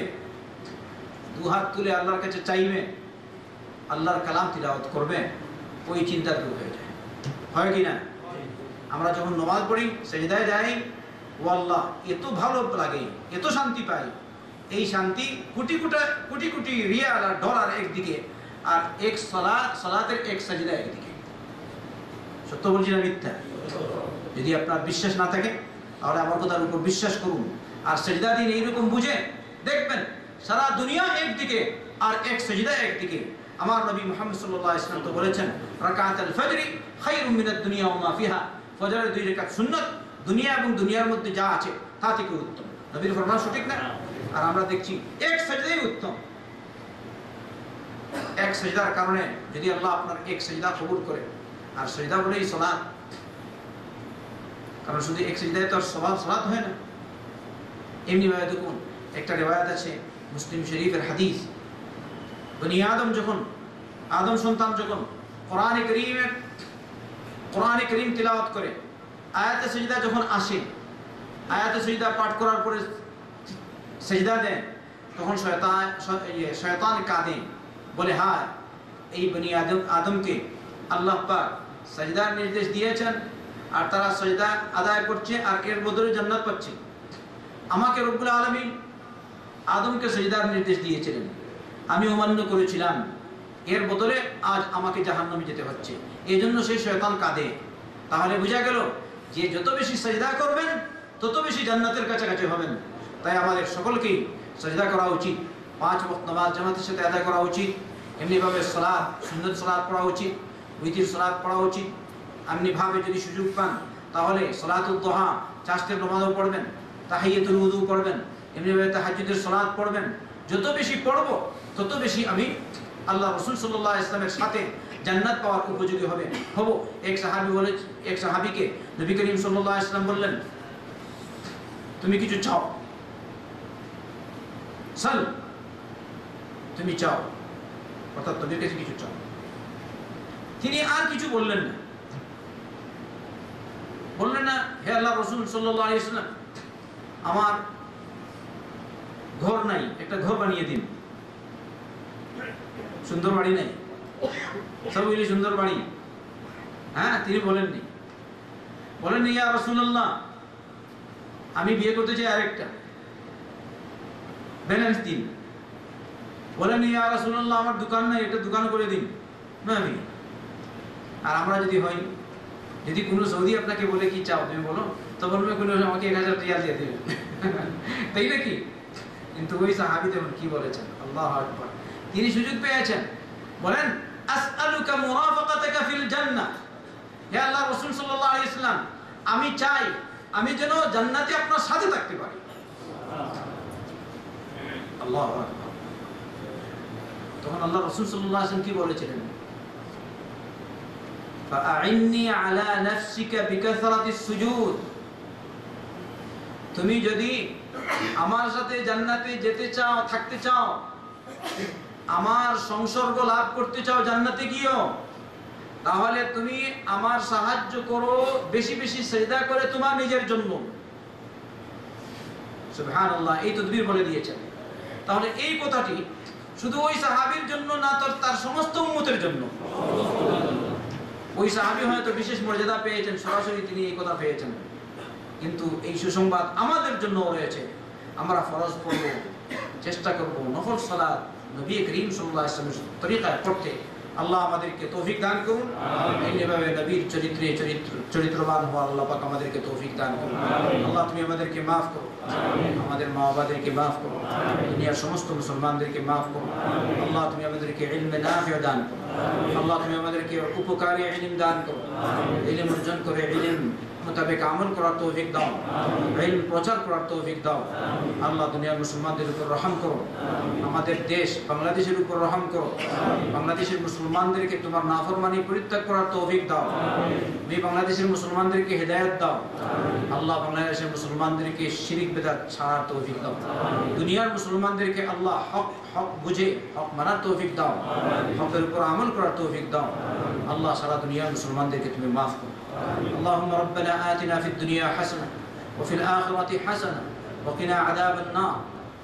দুহাত তুলে আল্লাহর কাছে চাইবে, আল্লাহর কালাম তিলাওয়াত করবে, ওই চিন্তা দূর হয়ে যায়। হয় কি না? আমরা যখন নামাজ পড়ি, সেজদায় যাই, ও আল্লাহ এত ভালো লাগে, এত শান্তি পাই। এই শান্তি কোটি কোটি রিয়াল আর ডলার একদিকে, আর এক সালাতের এক সাজদা একদিকে। সত্য বলছি না মিথ্যা? যদি আপনার বিশ্বাস না থাকে তাহলে আমার কথার উপর বিশ্বাস করুন, আর সাজদা দিন এইরকম বুঝে দেখবেন সারা দুনিয়া একদিকে আর এক সাজদা একদিকে। আমার নবী মুহাম্মদ সাল্লাল্লাহু আলাইহি ওয়াসাল্লাম তো বলেছেন, রাকাতুল ফজরি খায়রুম মিনাদ দুনিয়া ওয়া মা ফিহা। ফজরের 2 রাকাত সুন্নাত, দুনিয়া এবং দুনিয়ার মধ্যে যা আছে তা থেকে উত্তম। নবীর ফরমান সঠিক না? আর আমরা দেখছি এক সাজদাই উত্তম। এক সাজদার কারণে যদি আল্লাহ আপনার এক সাজদা কবুল করে, আর সাজদা বলেই সালাত, কারণ শুধু এক সাজদায় তো আর সালাত হয় না। এমনি ভাবে দেখুন, একটা রিওয়ায়াত আছে মুসলিম শরীফের হাদিস, বনি আদম সন্তান যখন কোরআনে কারীম তিলাওয়াত করে, আয়াতে সিজদা যখন আসে, আয়াতে সিজদা পাঠ করার পরে সিজদা দেন, তখন শয়তান কাঁদে, বলে হায় এই বনি আদমকে আল্লাহ পাক সিজদার নির্দেশ দিয়েছেন, আর তারা সিজদা আদায় করছে, আর এর বদলে জান্নাত পাচ্ছে। আমাকে রব্বুল আলামিন আদমকে সিজদার নির্দেশ দিয়েছিলেন, আমি অমান্য করেছিলাম, এর বদলে আজ আমাকে জাহান্নামে যেতে হচ্ছে। এই জন্য সেই শয়তান কাঁদে। তাহলে বোঝা গেল যে যত বেশি সিজদা করবেন তত বেশি জান্নাতের কাছাকাছি হবেন। তাই আমাদের সকলকেই সিজদা করা উচিত, 5 ওয়াক্ত নামাজ জামাতের সাথে আদায় করা উচিত, এমনিভাবে সালাত, সুন্নত সালাত পড়া উচিত, উইতির সালাত পড়া উচিত। এমনিভাবে যদি সুযোগ পান তাহলে সালাতুদ দুহা, চাষতের নামাজও পড়বেন, তাহিয়াতুল উযু পড়বেন, এমনিভাবে তাহাজ্জুদের সালাত পড়বেন। যত বেশি পড়ব তত বেশি আমি আল্লাহ রাসূল সাল্লাল্লাহু আলাইহি ওয়াসাল্লামের সাথে জান্নাত পাওয়ার উপযোগী হব। এক সাহাবীকে নবী করিম সাল্লাল্লাহু আলাইহি ওয়াসাল্লাম বললেন, তুমি কিছু চাও, সাল, তুমি চাও, অর্থাৎ তোমার কাছে কিছু চাও। তিনি আর কিছু বললেন না, হে আল্লাহ রাসূল সাল্লাল্লাহু আলাইহি ওয়াসাল্লাম, আমার ঘর নাই, একটা ঘর বানিয়ে দিন। সুন্দর বাড়ি নাই, সবগুলি সুন্দর বাড়ি। হ্যাঁ, তিনি বলেননি ইয়া রাসূলুল্লাহ আমি বিয়ে করতে চাই আরেকটা, ব্যালেন্স দিন। বলেন ইয়া রাসূলুল্লাহ আমার দোকান নাই, একটা দোকান করে দিন না আমি। আর আমরা যদি হই, যদি কোনো সৌদি আপনাকে বলে কি চাও তুমি বলো, তো বলবে কোনো আমাকে 1000 রিয়াল দিয়ে দেবে, তাই নাকি? কিন্তু ওই সাহাবী দেখুন কি বলেছেন, আল্লাহু আকবার। তিনি সুযোগ পেয়েছেন, বলেন আসআলুকা মুরাফাকাতাকা ফিল জান্নাহ, হে আল্লাহর রাসূল সাল্লাল্লাহু আলাইহি ওয়াসাল্লাম আমি চাই আমি যেন জান্নাতে আপনার সাথে থাকতে পারি। আল্লাহু আকবার। তখন আল্লাহর রাসূল সাল্লাল্লাহু আলাইহি ওয়াসাল্লাম কি বলেছিলেন, ফাআইন্নি আলা নাফসিকা বিকাসরাতিস সুজুদ, তুমি যদি আমার সাথে জান্নাতে যেতে চাও, থাকতে চাও, আমার সংসর্গ লাভ করতে চাও জান্নাতে গিয়েও, তাহলে তুমি আমার সাহায্য করো বেশি বেশি সিজদা করে তোমার নিজের জন্য। সুবহানাল্লাহ, এই তাদবীর বলে দিয়েছেন। তাহলে এই কথাটি শুধু ওই সাহাবীর জন্য না, তার সমস্ত উম্মতের জন্য। ওই সাহাবী হয়তো বিশেষ মর্যাদা পেয়েছেন, সরাসরি তিনি এই কথা পেয়েছেন, কিন্তু এই সুসংবাদ আমাদের জন্য রয়েছে। আমরা ফরজ পড়ব, চেষ্টা করব নফল সালাত নবী করিম সাল্লাল্লাহু আলাইহি ওয়াসাল্লামের তরিকায় পড়তে। আল্লাহ আমাদেরকে তৌফিক দান করুন। এইভাবে নবীর চরিত্রবান হওয়া আল্লাহ পাক আমাদেরকে তৌফিক দান করুন। আল্লাহ তুমি আমাদেরকে মাফ করো, আমাদের মা বাবাদেরকে মাফ করো, দুনিয়ার সমস্ত মুসলমানদেরকে মাফ করো। আল্লাহ তুমি আমাদেরকে ইলমে নাফিউ দান করো। আল্লাহ তুমি আমাদেরকে উপকারী ইলম দান করো। ইলম অর্জন করে ইলম মোতাবেক আমল করার তৌফিক দাও, ইলম প্রচার করার তৌফিক দাও। আল্লাহ দুনিয়ার মুসলমানদের উপর রহম করো, আমাদের দেশ বাংলাদেশের উপর রহম করো। বাংলাদেশের মুসলমানদেরকে তোমার নাফরমানি পরিত্যাগ করার তৌফিক দাও। তুমি বাংলাদেশের মুসলমানদেরকে হেদায়েত দাও। আল্লাহ বাংলাদেশের মুসলমানদেরকে শিরিক বিদআত ছাড়ার তৌফিক দাও। দুনিয়ার মুসলমানদেরকে আল্লাহ হক হক বুঝে হক মানার তৌফিক দাও, হকের উপর আমল করার তৌফিক দাও। আল্লাহ সারা দুনিয়ার মুসলমানদেরকে তুমি মাফ করো। اللهم ربنا آتنا في الدنيا حسنة وفي الآخرة حسنة وقنا عذاب النار.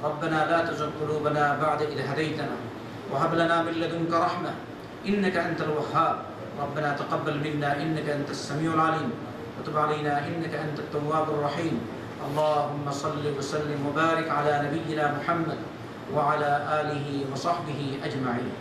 ربنا لا تزغ قلوبنا بعد إذ هديتنا وهب لنا من لدنك رحمة إنك أنت الوهاب. ربنا تقبل منا إنك أنت السميع العليم وتب علينا إنك أنت التواب الرحيم. اللهم صل وسلم وبارك على نبينا محمد وعلى آله وصحبه أجمعين.